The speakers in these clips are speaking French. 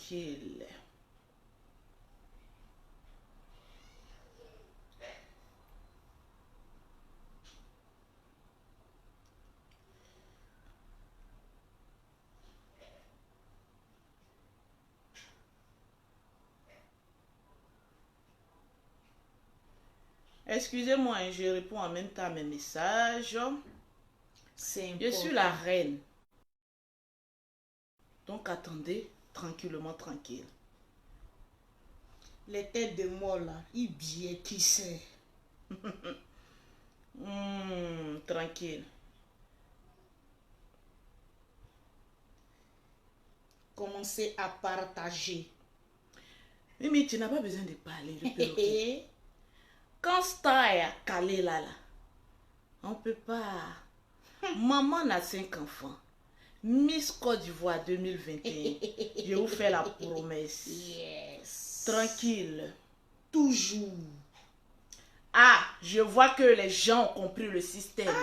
tranquille. Excusez-moi, hein, je réponds en même temps à mes messages. Je suis la reine. Donc attendez, tranquillement, tranquille. Les têtes de mort là, ils bien qui sait. Tranquille. Commencez à partager. Mimi, tu n'as pas besoin de parler. Le perroquet. Quand Star est calé là, on peut pas. Maman a 5 enfants. Miss Côte d'Ivoire 2021. Je vous fais la promesse. Yes. Tranquille. Toujours. Ah, je vois que les gens ont compris le système.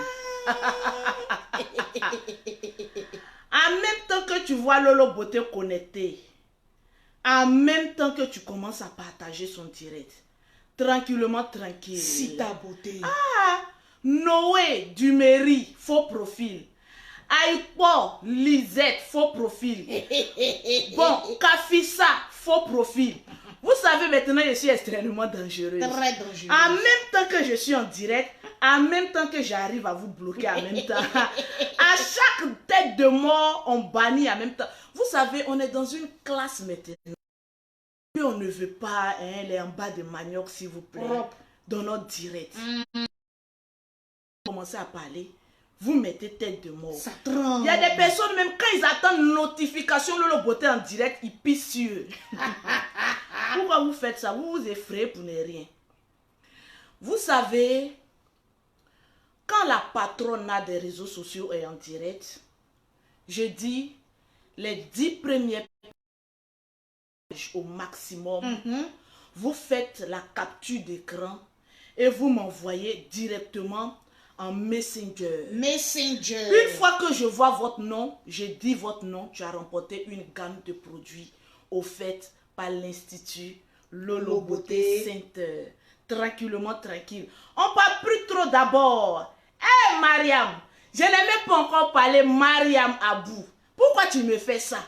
En même temps que tu vois Lolo Beauté connecté, en même temps que tu commences à partager son direct, tranquillement, tranquille. Si ta beauté. Ah, Noé Duméry, faux profil. Aïpo Lisette, faux profil. Bon, Kafissa, faux profil. Vous savez maintenant, je suis extrêmement dangereuse. Très dangereuse. En même temps que je suis en direct, en même temps que j'arrive à vous bloquer en même temps. À chaque tête de mort, on bannit en même temps. Vous savez, on est dans une classe maintenant. Et on ne veut pas les en bas de manioc, s'il vous plaît. Propre. Dans notre direct. Commencez à parler. Vous mettez tête de mort. Ça tremble. Il y a des personnes, même quand ils attendent notification Lolo Beauté en direct, ils pissent sur eux. Pourquoi vous faites ça? Vous vous effrayez pour ne rien. Vous savez, quand la patronne des réseaux sociaux est en direct, je dis les 10 premières pages au maximum, vous faites la capture d'écran et vous m'envoyez directement en Messenger. Messenger. Une fois que je vois votre nom, je dis votre nom, tu as remporté une gamme de produits offerts par l'Institut Lolo Beauté Center. Tranquillement, tranquille. On parle plus trop d'abord. Hé Mariam, je n'ai même pas encore parlé Mariam Abou. Pourquoi tu me fais ça?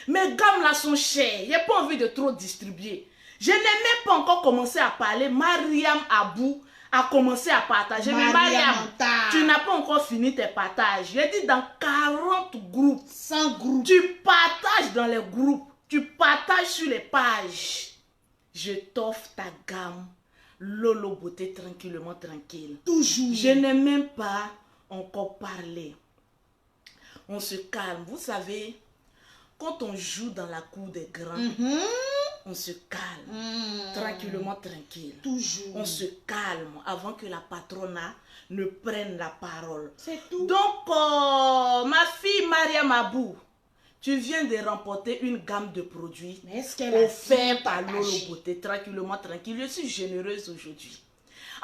Mes gammes là sont chères. J'ai pas envie de trop distribuer. Je n'ai même pas encore commencé à parler. Mariam Abou a commencé à partager. Mais Mariam, tu n'as pas encore fini tes partages. J'ai dit dans 40 groupes. 100 groupes. Tu partages dans les groupes. Tu partages sur les pages. Je t'offre ta gamme Lolo Beauté tranquillement tranquille. Toujours. Je n'ai même pas encore parlé. On se calme. Vous savez, quand on joue dans la cour des grands, on se calme. Tranquillement tranquille. Toujours. On se calme avant que la patronne ne prenne la parole. C'est tout. Donc, ma fille Mariam Abou, tu viens de remporter une gamme de produits offerts par Lolo Beauté. Tranquillement, tranquille. Je suis généreuse aujourd'hui.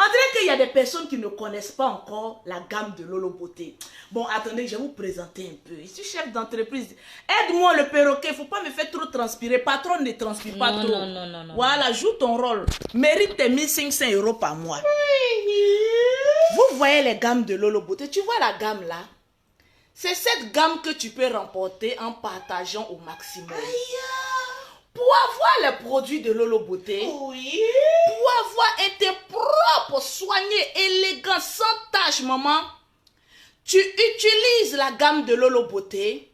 On dirait qu'il y a des personnes qui ne connaissent pas encore la gamme de Lolo Beauté. Bon, attendez, je vais vous présenter un peu. Je suis chef d'entreprise. Aide-moi le perroquet, il ne faut pas me faire trop transpirer. Patron ne transpire pas trop. Non. Voilà, joue ton rôle. Mérite tes 1500 € par mois. Vous voyez les gammes de Lolo Beauté. Tu vois la gamme là? C'est cette gamme que tu peux remporter en partageant au maximum. Pour avoir les produits de Lolo Beauté, pour avoir été propre, soigné, élégant, sans tache, maman, tu utilises la gamme de Lolo Beauté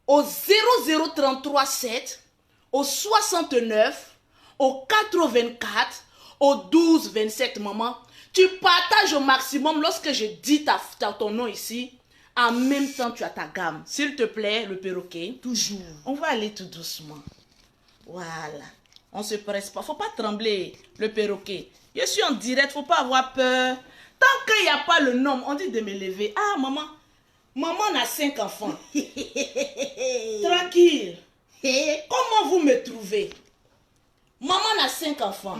au 00337, au 69, au 84, au 1227, maman. Tu partages au maximum lorsque je dis ton nom ici. En même temps, tu as ta gamme. S'il te plaît, le perroquet. Toujours. On va aller tout doucement. Voilà. On se presse pas. Faut pas trembler, le perroquet. Je suis en direct, faut pas avoir peur. Tant qu'il n'y a pas le nom, on dit de me lever. Ah, maman. Maman a 5 enfants. Tranquille. Comment vous me trouvez? Maman a 5 enfants.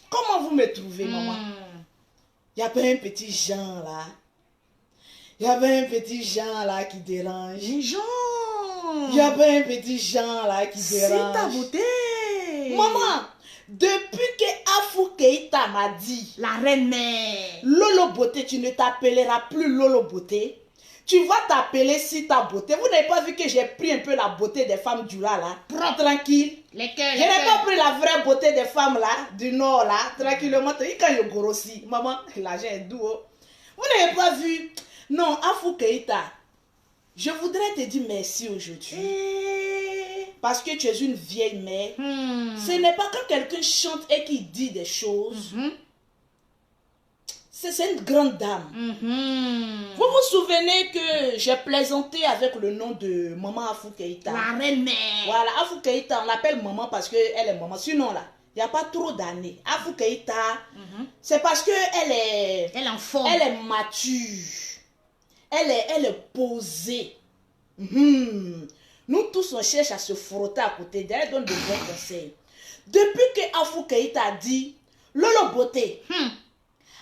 Comment vous me trouvez, maman? Il y avait un petit Jean là. Il y avait un petit Jean là qui dérange. Jean. Il y a pas un petit Jean là qui C'est dérange. ta beauté. Maman, depuis que Afou Keïta m'a dit, La reine mère. Lolo Beauté, tu ne t'appelleras plus Lolo Beauté. Tu vas t'appeler Sita Beauté. Vous n'avez pas vu que j'ai pris un peu la beauté des femmes du là? Prends tranquille. Lesquels? Je n'ai pas pris la vraie beauté des femmes là, du nord là, tranquillement. Quand il y a grossi, maman, l'argent est doux. Vous n'avez pas vu? Non, Afou Keïta, je voudrais te dire merci aujourd'hui. Parce que tu es une vieille mère. Ce n'est pas quand quelqu'un chante et qui dit des choses. C'est une grande dame. Vous vous souvenez que j'ai plaisanté avec le nom de Maman Afou Keïta? La reine mère. Voilà, Afou Keïta, on l'appelle maman parce qu'elle est maman. Sinon là, il n'y a pas trop d'années. Afou Keïta, c'est parce qu'elle est... Elle est en forme. Elle est mature. Elle est posée. Nous tous, on cherche à se frotter à côté d'elle. Elle donne de bons conseils. Depuis que Afou Keïta a dit, Lolo Beauté,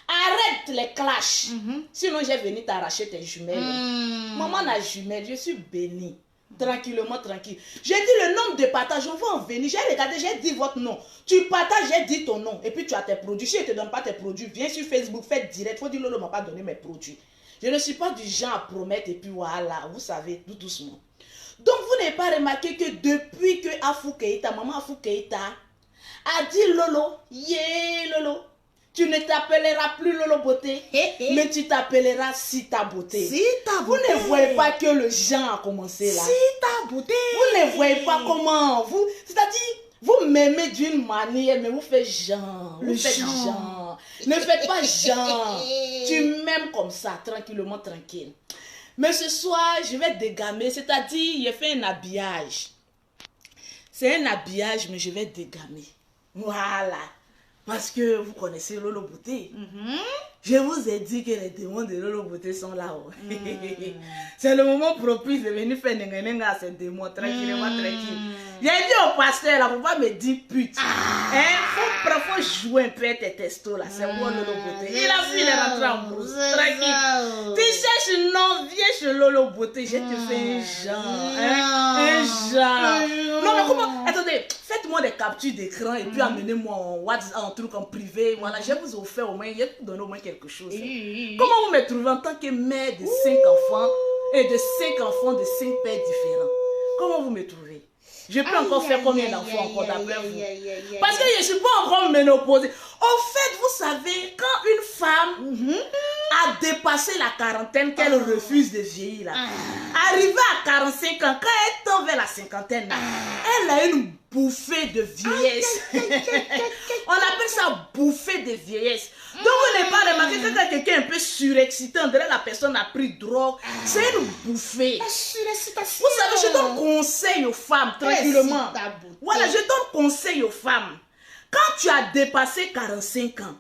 arrête les clashs. Sinon, j'ai venu t'arracher tes jumelles. Maman a jumelles, je suis bénie. Tranquillement, tranquille. J'ai dit le nombre de partages, on va en venir. J'ai regardé, j'ai dit votre nom. Tu partages, j'ai dit ton nom. Et puis tu as tes produits. Si je ne te donne pas tes produits, viens sur Facebook, fais direct. Il faut dire Lolo m'a pas donné mes produits. Je ne suis pas du genre à promettre et puis voilà, vous savez, tout doucement. Donc vous n'avez pas remarqué que depuis que Afou Keïta, maman Afou Keïta, a dit Lolo, Lolo, tu ne t'appelleras plus Lolo Beauté, mais tu t'appelleras Sita Beauté. Sita Vous ne voyez pas que le genre a commencé là. Sita Beauté. Vous ne voyez pas comment vous, c'est-à-dire, vous m'aimez d'une manière, mais vous faites genre. Vous faites genre. Ne faites pas genre. Tu m'aimes comme ça, tranquillement, tranquille. Mais ce soir, je vais dégamer, c'est-à-dire, j'ai fait un habillage. C'est un habillage, mais je vais dégamer. Voilà. Parce que vous connaissez Lolo Beauté. Je vous ai dit que les démons de Lolo Beauté sont là. C'est le moment propice de venir faire nengenenga à ces démons, tranquillement, tranquille. J'ai dit au pasteur, là, faut pas me dire pute. Faut jouer un peu tes testos, là. C'est moi Lolo Beauté. Il a fini de rentrer en brousse, tranquille. Tu cherches non, viens chez Lolo Beauté. Je te fais un genre. Un genre. Non, mais comment? Attendez, faites-moi des captures d'écran et puis amenez-moi en WhatsApp, un truc en privé. Voilà, je vous offert au moins, je vais vous donner au moins quelque chose. Comment vous me trouvez en tant que mère de 5 enfants et de 5 enfants de 5 pères différents? Comment vous me trouvez? Je peux encore faire combien d'enfants encore d'après vous? Parce que je ne suis pas encore ménopausée. Au fait, vous savez, quand une femme a dépassé la quarantaine, qu'elle refuse de vieillir, là, arrivée à 45 ans, quand elle tend vers la cinquantaine, là, elle a une bouffée de vieillesse. On appelle ça bouffée de vieillesse. Donc vous n'avez pas remarqué que quand quelqu'un est un peu surexcité, on dirait la personne a pris drogue, c'est une bouffée. Vous savez, je donne conseil aux femmes tranquillement. Voilà, je donne conseil aux femmes. Quand tu as dépassé 45 ans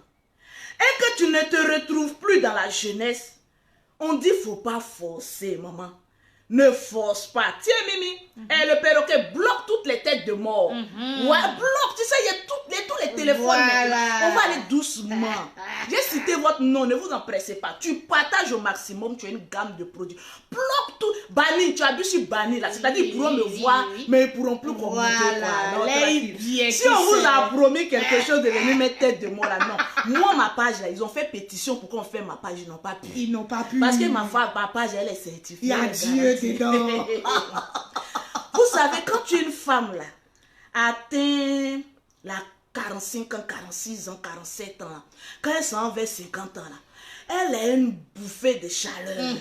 et que tu ne te retrouves plus dans la jeunesse, on dit faut pas forcer, maman. Ne force pas. Tiens, Mimi, et le perroquet bloque toutes les têtes de mort. Ouais, bloque. Tu sais, il y a tous les téléphones. Voilà. On va aller doucement. J'ai cité votre nom, ne vous en pressez pas. Tu partages au maximum, tu as une gamme de produits. Bloque tout. Banni, tu as vu sur Banni là. C'est-à-dire, ils pourront me voir, mais ils ne pourront plus commenter. Si on vous a promis quelque chose de venir mettre tête de mort là, non. Moi, ma page là, ils ont fait pétition pour qu'on fasse ma page, ils n'ont pas pu. Ils n'ont pas pu. Parce que ma page, elle est certifiée. Il y a Dieu dedans. Vous savez, quand tu es une femme là, atteint la 45 ans, 46 ans, 47 ans, là, quand elle s'en va vers 50 ans, là, elle a une bouffée de chaleur.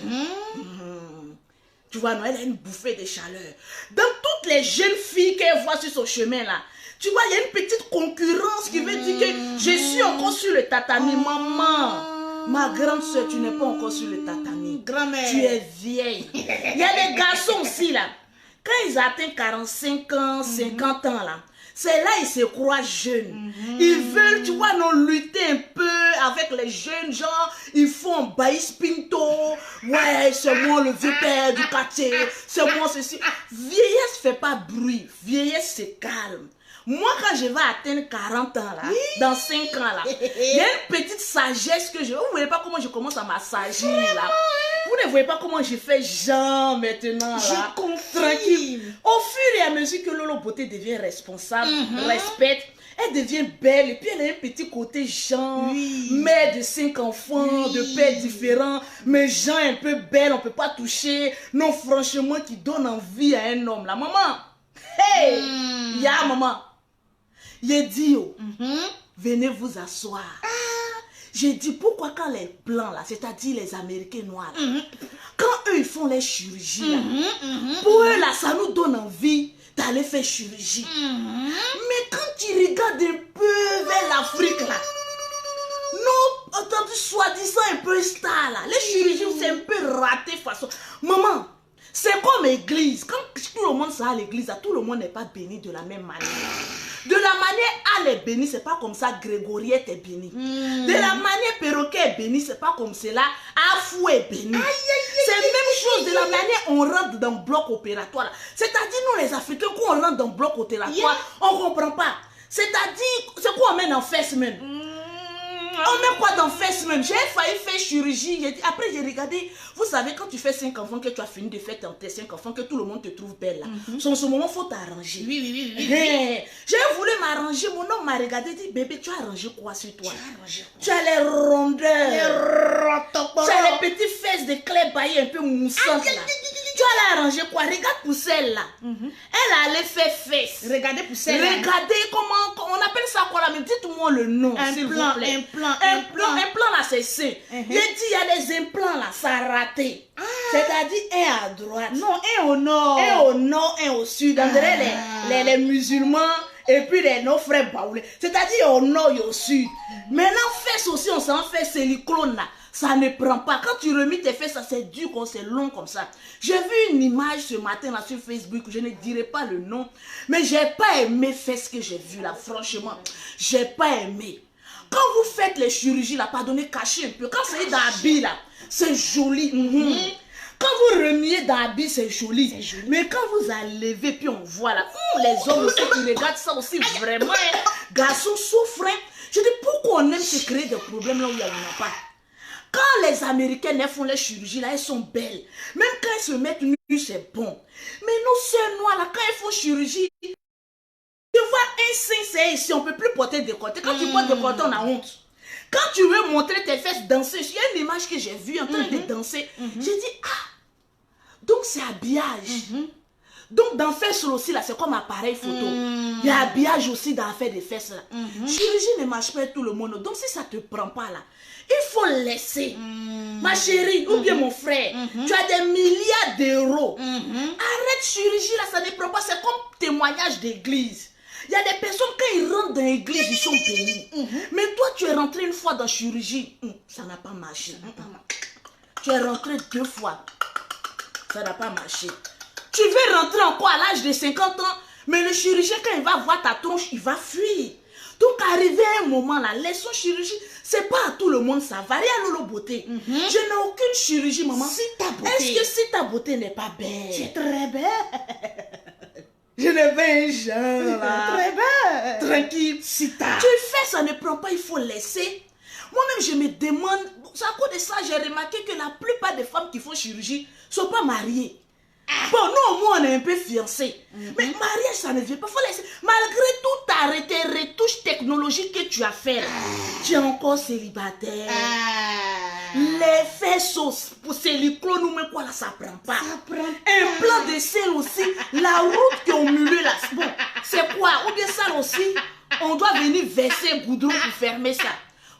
Tu vois, non, elle a une bouffée de chaleur. Dans toutes les jeunes filles qu'elle voit sur son chemin là, tu vois, il y a une petite concurrence qui veut dire que je suis encore sur le tatami. Maman, ma grande soeur, tu n'es pas encore sur le tatami. Grand-mère. Tu es vieille. Il y a des garçons aussi là. Quand ils atteignent 45 ans, 50 ans là, c'est là ils se croient jeunes. Ils veulent, tu vois, non, lutter un peu avec les jeunes gens. Ils font baïs pinto. Ouais, c'est moi le vieux père du quartier. C'est moi ceci. Vieillesse fait pas bruit. Vieillesse c'est calme. Moi, quand je vais atteindre 40 ans, là, dans 5 ans, là, il y a une petite sagesse que je... Vous ne voyez pas comment je commence à m'assagir, là. Vous vous ne voyez pas comment je fais genre maintenant là. Je confirme. Tranquille. Au fur et à mesure que Lolo Beauté devient responsable, respecte, elle devient belle et puis elle a un petit côté genre, mère de 5 enfants, de pères différents, mais genre un peu belle, on peut pas toucher. Non, franchement, qui donne envie à un homme là. Maman, hey, ya maman, j'ai dit, venez vous asseoir. J'ai dit, pourquoi quand les blancs là, c'est-à-dire les Américains noirs, là, quand eux ils font les chirurgies là, pour eux là, ça nous donne envie d'aller faire chirurgie. Mais quand tu regardes un peu vers l'Afrique là, nous, entendu soi-disant un peu star là, les chirurgies c'est un peu raté façon. Maman, c'est comme l'église. Quand tout le monde sort à l'église, tout le monde n'est pas béni de la même manière. De la manière elle est bénie, c'est pas comme ça Grégoriette est bénie. De la manière Perroquet est bénie, c'est pas comme cela Afou est bénie. C'est la même chose de la manière on rentre dans le bloc opératoire. C'est-à-dire nous les Africains, quand on rentre dans le bloc opératoire, on comprend pas. C'est-à-dire, c'est quoi on met en first man? On met quoi dans first man? J'ai failli faire chirurgie. Après j'ai regardé, vous savez quand tu fais 5 enfants, que tu as fini de faire tes 5 enfants, que tout le monde te trouve belle là. En ce moment, il faut t'arranger. Oui. J'ai voulu m'arranger, mon homme m'a regardé, dit bébé, tu as arrangé quoi sur toi? Tu as les rondeurs. Tu as les petites fesses de clé baillées un peu moussantes là. Tu as arrangé quoi? Regarde pour celle-là. Elle allait faire fesses. Regardez pour celle-là. Regardez comment, on appelle ça quoi là, mais dites-moi le nom, s'il vous plaît. Un plan là, c'est ça. J'ai dit, il y a des implants là, ça a raté. C'est-à-dire, un à droite. Non, un au nord. Un au nord, un au sud. On dirait les musulmans et puis nos frères baoulés. C'est-à-dire, au nord et au sud. Maintenant, fesses aussi, on s'en fait silicone là. Ça ne prend pas. Quand tu remis tes fesses, ça c'est dur, c'est long comme ça. J'ai vu une image ce matin là sur Facebook, je ne dirai pas le nom, mais j'ai pas aimé fesses que j'ai vu là, franchement. J'ai pas aimé. Quand vous faites les chirurgies là, pardonnez, cachez un peu. Quand c'est d'habit là, c'est joli. Quand vous remiez d'habit, c'est joli. Mais quand vous enlevez, puis on voit là, les hommes aussi qui regardent ça aussi, vraiment, garçons souffrent. Je dis, pourquoi on aime se créer des problèmes là où il n'y en a pas? Quand les Américaines elles font les chirurgies là, elles sont belles. Même quand elles se mettent nues, c'est bon. Mais nos sœurs noires là, quand elles font chirurgie, tu vois un sein, c'est ici, on ne peut plus porter de décolleté. Quand tu portes de décolleté, on a honte. Quand tu veux montrer tes fesses danser, il y a une image que j'ai vue en train de danser. J'ai dit, donc c'est habillage. Donc dans fesses aussi, là, c'est comme appareil photo. Il y a habillage aussi dans l'affaire des fesses là. Chirurgie ne marche pas tout le monde. Donc si ça ne te prend pas là, il faut laisser. Ma chérie, ou bien mon frère, tu as des milliards d'euros. Arrête chirurgie là, ça ne prend pas. C'est comme témoignage d'église. Il y a des personnes, quand ils rentrent dans l'église, ils sont bénis. Mais toi, tu es rentré une fois dans chirurgie, ça n'a pas marché. Tu es rentré 2 fois, ça n'a pas marché. Tu veux rentrer encore à l'âge de 50 ans, mais le chirurgien, quand il va voir ta tronche, il va fuir. Donc, arrivé à un moment là, laissons chirurgie. C'est pas à tout le monde ça va. Rien à Lolo Beauté. Je n'ai aucune chirurgie, maman. Si ta beauté. Est-ce que si ta beauté n'est pas belle? Tu es très belle. Je ne veux un genre là. Très belle. Tranquille. Si ta. Tu fais, ça ne prend pas, il faut laisser. Moi-même, je me demande. C'est à cause de ça, j'ai remarqué que la plupart des femmes qui font chirurgie ne sont pas mariées. Bon, nous, au moins, on est un peu fiancés. Mais mariage, ça ne vient pas. Faut laisser. Malgré tout arrêté, retouches technologiques que tu as fait, là, tu es encore célibataire. Les fesses pour silicone, ou même quoi, là, ça prend pas. Ça prend un plan de sel aussi. La route qui est au milieu, là, bon, c'est quoi? Ou bien ça aussi, on doit venir verser goudron pour fermer ça.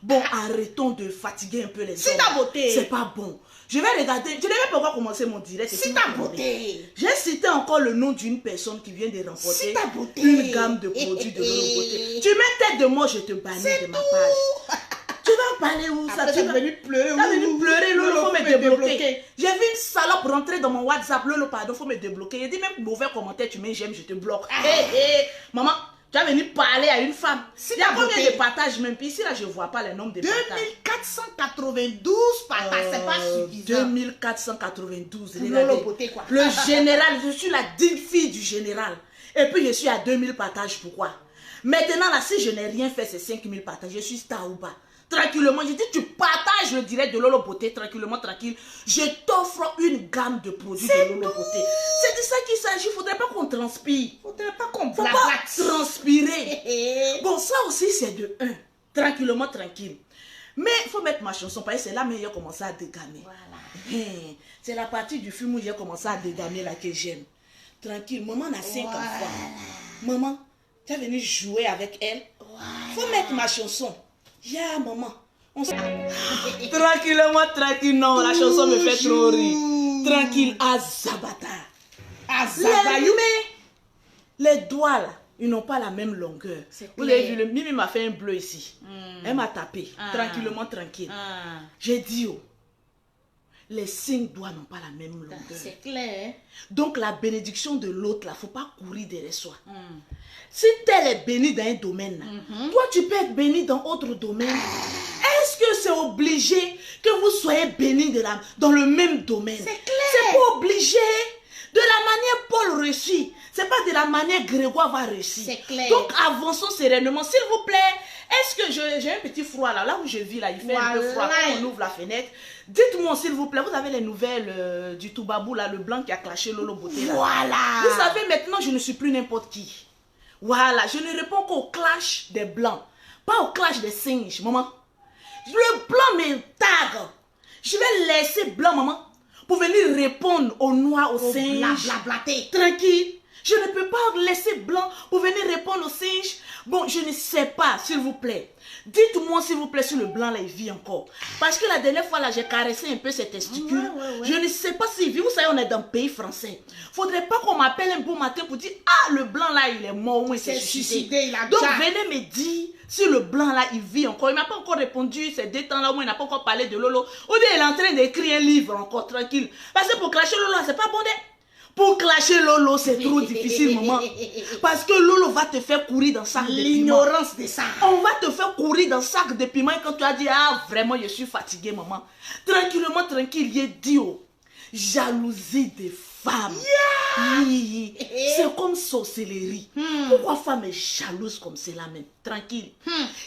Bon, arrêtons de fatiguer un peu les hommes. Si ta beauté. C'est pas bon. Je vais regarder, je ne vais pas encore commencer mon direct. Si ta beauté. J'ai cité encore le nom d'une personne qui vient de remporter Si ta beauté. une gamme de produits de Lolo Beauté. Tu mets tête de moi, je te bannis de ma page. Tu vas parler où ça? Tu vas venir pleurer. Tu vas venir pleurer, Lolo, faut me débloquer. J'ai vu une salope rentrer dans mon WhatsApp, Lolo, pardon, faut me débloquer. Il dit même mauvais commentaire, tu mets j'aime, je te bloque. Hé, maman. Tu vas venir parler à une femme. Si il y a combien beauté. de partages même? Puis ici, là, je ne vois pas le nombre de partages. 2492 partages, c'est pas suffisant. 2492, Lolo regardez. Beauté, quoi. Le général, je suis la digne fille du général. Et puis, je suis à 2000 partages. Pourquoi? Maintenant, là, si je n'ai rien fait, c'est 5000 partages. Je suis star ou pas? tranquillement. Je dis, tu partages le direct de Lolo Beauté tranquillement, tranquille. Je t'offre une gamme de produits de Lolo Beauté. C'est de ça qu'il s'agit. Il ne faudrait pas qu'on transpire. Il ne faudrait pas qu'on transpirer. Bon, ça aussi, c'est de 1. Tranquillement, tranquille. Mais il faut mettre ma chanson parce que c'est là où j'ai commencé à dégamer. Voilà. C'est la partie du film où j'ai commencé à dégamer là que j'aime. Tranquille, maman a 5 enfants. Maman, tu es venue jouer avec elle. Il faut mettre ma chanson. Ya maman. Tranquillement, tranquille. Non, la chanson me fait trop rire. Tranquille, Azabata. Les doigts là, ils n'ont pas la même longueur. Vous avez vu, le Mimi m'a fait un bleu ici. Elle m'a tapé. Tranquillement, tranquille. J'ai dit, oh, les 5 doigts n'ont pas la même longueur. C'est clair. Donc la bénédiction de l'autre là, faut pas courir derrière soi. Si tel est béni dans un domaine, là, toi tu peux être béni dans autre domaine. Est-ce que c'est obligé que vous soyez béni dans le même domaine? C'est clair. C'est pas obligé. De la manière Paul réussit, c'est pas de la manière Grégoire va réussir. C'est clair. Donc avançons sereinement, s'il vous plaît. Est-ce que j'ai un petit froid là où je vis là, il fait un peu froid quand on ouvre la fenêtre. Dites-moi s'il vous plaît, vous avez les nouvelles du Toubabou là, le blanc qui a clashé Lolo Beauté là. Voilà. Vous savez maintenant je ne suis plus n'importe qui. Voilà, je ne réponds qu'au clash des blancs, pas au clash des singes, maman. Le blanc me tag. Je vais laisser blanc, maman, pour venir répondre aux noirs, aux singes. Tranquille. Je ne peux pas laisser blanc pour venir répondre aux singes. Bon, je ne sais pas, s'il vous plaît. Dites-moi, s'il vous plaît, si le blanc là, il vit encore. Parce que la dernière fois, là, j'ai caressé un peu ses testicules. Je ne sais pas s'il vit. Vous savez, on est dans le pays français. Faudrait pas qu'on m'appelle un bon matin pour dire, ah, le blanc là, il est mort ou il s'est suicidé. Donc, venez me dire si le blanc là, il vit encore. Il m'a pas encore répondu ces 2 temps là où il n'a pas encore parlé de Lolo. Ou bien il est en train d'écrire un livre encore, tranquille. Parce que pour clasher Lolo, c'est pas bon. Pour clasher Lolo, c'est trop difficile, maman. Parce que Lolo va te faire courir dans sac de piment. L'ignorance de ça. On va te faire courir dans sac de piment quand tu as dit, ah, vraiment, je suis fatiguée, maman. Tranquillement, tranquille, il est dit, oh, jalousie des femmes. C'est comme sorcellerie. Pourquoi femme est jalouse comme cela même? Tranquille.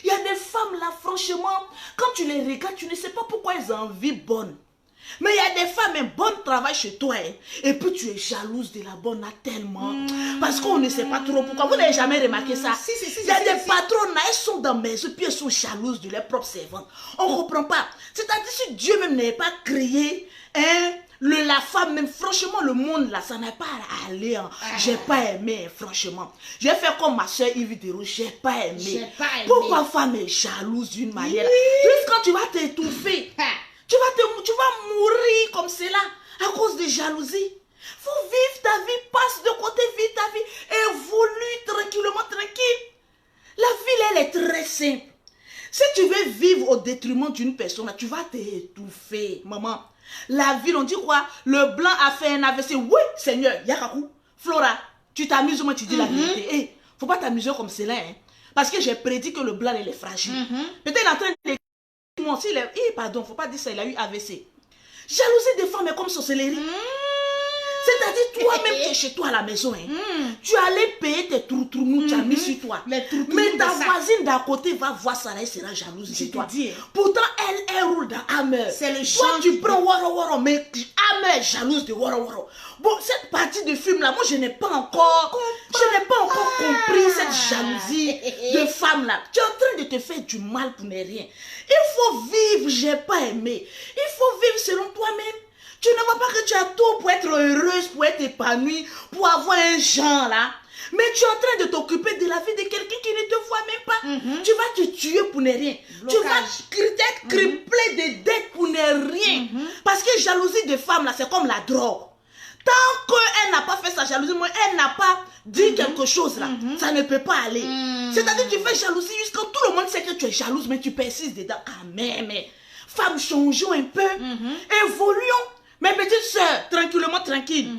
Il y a des femmes là, franchement, quand tu les regardes, tu ne sais pas pourquoi elles ont envie bonne. Mais il y a des femmes, un bon travail chez toi, hein, et puis tu es jalouse de la bonne tellement. Parce qu'on ne sait pas trop pourquoi. Vous n'avez jamais remarqué ça? Il y a des patrons, elles sont dans maison, puis elles sont jalouses de leurs propres servantes. On ne comprend pas. C'est-à-dire si Dieu même n'avait pas créé la femme, même franchement, le monde là, ça n'a pas à aller. Hein. J'ai pas aimé, franchement. J'ai fait comme ma soeur Yves Derouge, j'ai pas aimé. Pourquoi femme est jalouse d'une manière? Juste quand tu vas t'étouffer. Tu vas mourir comme cela à cause de jalousie. Faut vivre ta vie, passe de côté, vis ta vie, évolue tranquillement, tranquille. La vie, elle est très simple. Si tu veux vivre au détriment d'une personne, tu vas t'étouffer, maman. La vie, on dit quoi? Le blanc a fait un AVC. Oui, Seigneur, Yakaku, Flora, tu t'amuses, moi tu dis la vérité. Hey, faut pas t'amuser comme cela, hein. Parce que j'ai prédit que le blanc, il est fragile. Peut-être il est en train de... pardon, faut pas dire ça, il a eu AVC. Jalousie des femmes est comme sorcellerie. C'est-à-dire, toi-même, tu es chez toi à la maison. Hein. Tu allais payer tes trous-trous, tu as mis sur toi. Mais ta voisine d'à côté va voir ça, elle sera jalouse de toi. Pourtant, elle roule dans Hammer. C'est le genre. Toi, tu prends Waro Waro, mais Hammer est jalouse de Waro Waro. Bon, cette partie de film-là, moi, je n'ai pas encore compris cette jalousie de femme-là. Tu es en train de te faire du mal pour ne rien. Il faut vivre, j'ai pas aimé. Il faut vivre selon toi-même. Tu ne vois pas que tu as tout pour être heureuse, pour être épanouie, pour avoir un genre là. Mais tu es en train de t'occuper de la vie de quelqu'un qui ne te voit même pas. Tu vas te tuer pour ne rien. Blocage. Tu vas être criblé de dettes pour ne rien. Parce que jalousie de femme là, c'est comme la drogue. Tant qu'elle n'a pas fait sa jalousie, elle n'a pas dit quelque chose là, ça ne peut pas aller. C'est-à-dire que tu fais jalousie jusqu'à tout le monde sait que tu es jalouse, mais tu persistes dedans. Quand même, femme, changeons un peu, évoluons. Mes petites soeurs, tranquillement, tranquille.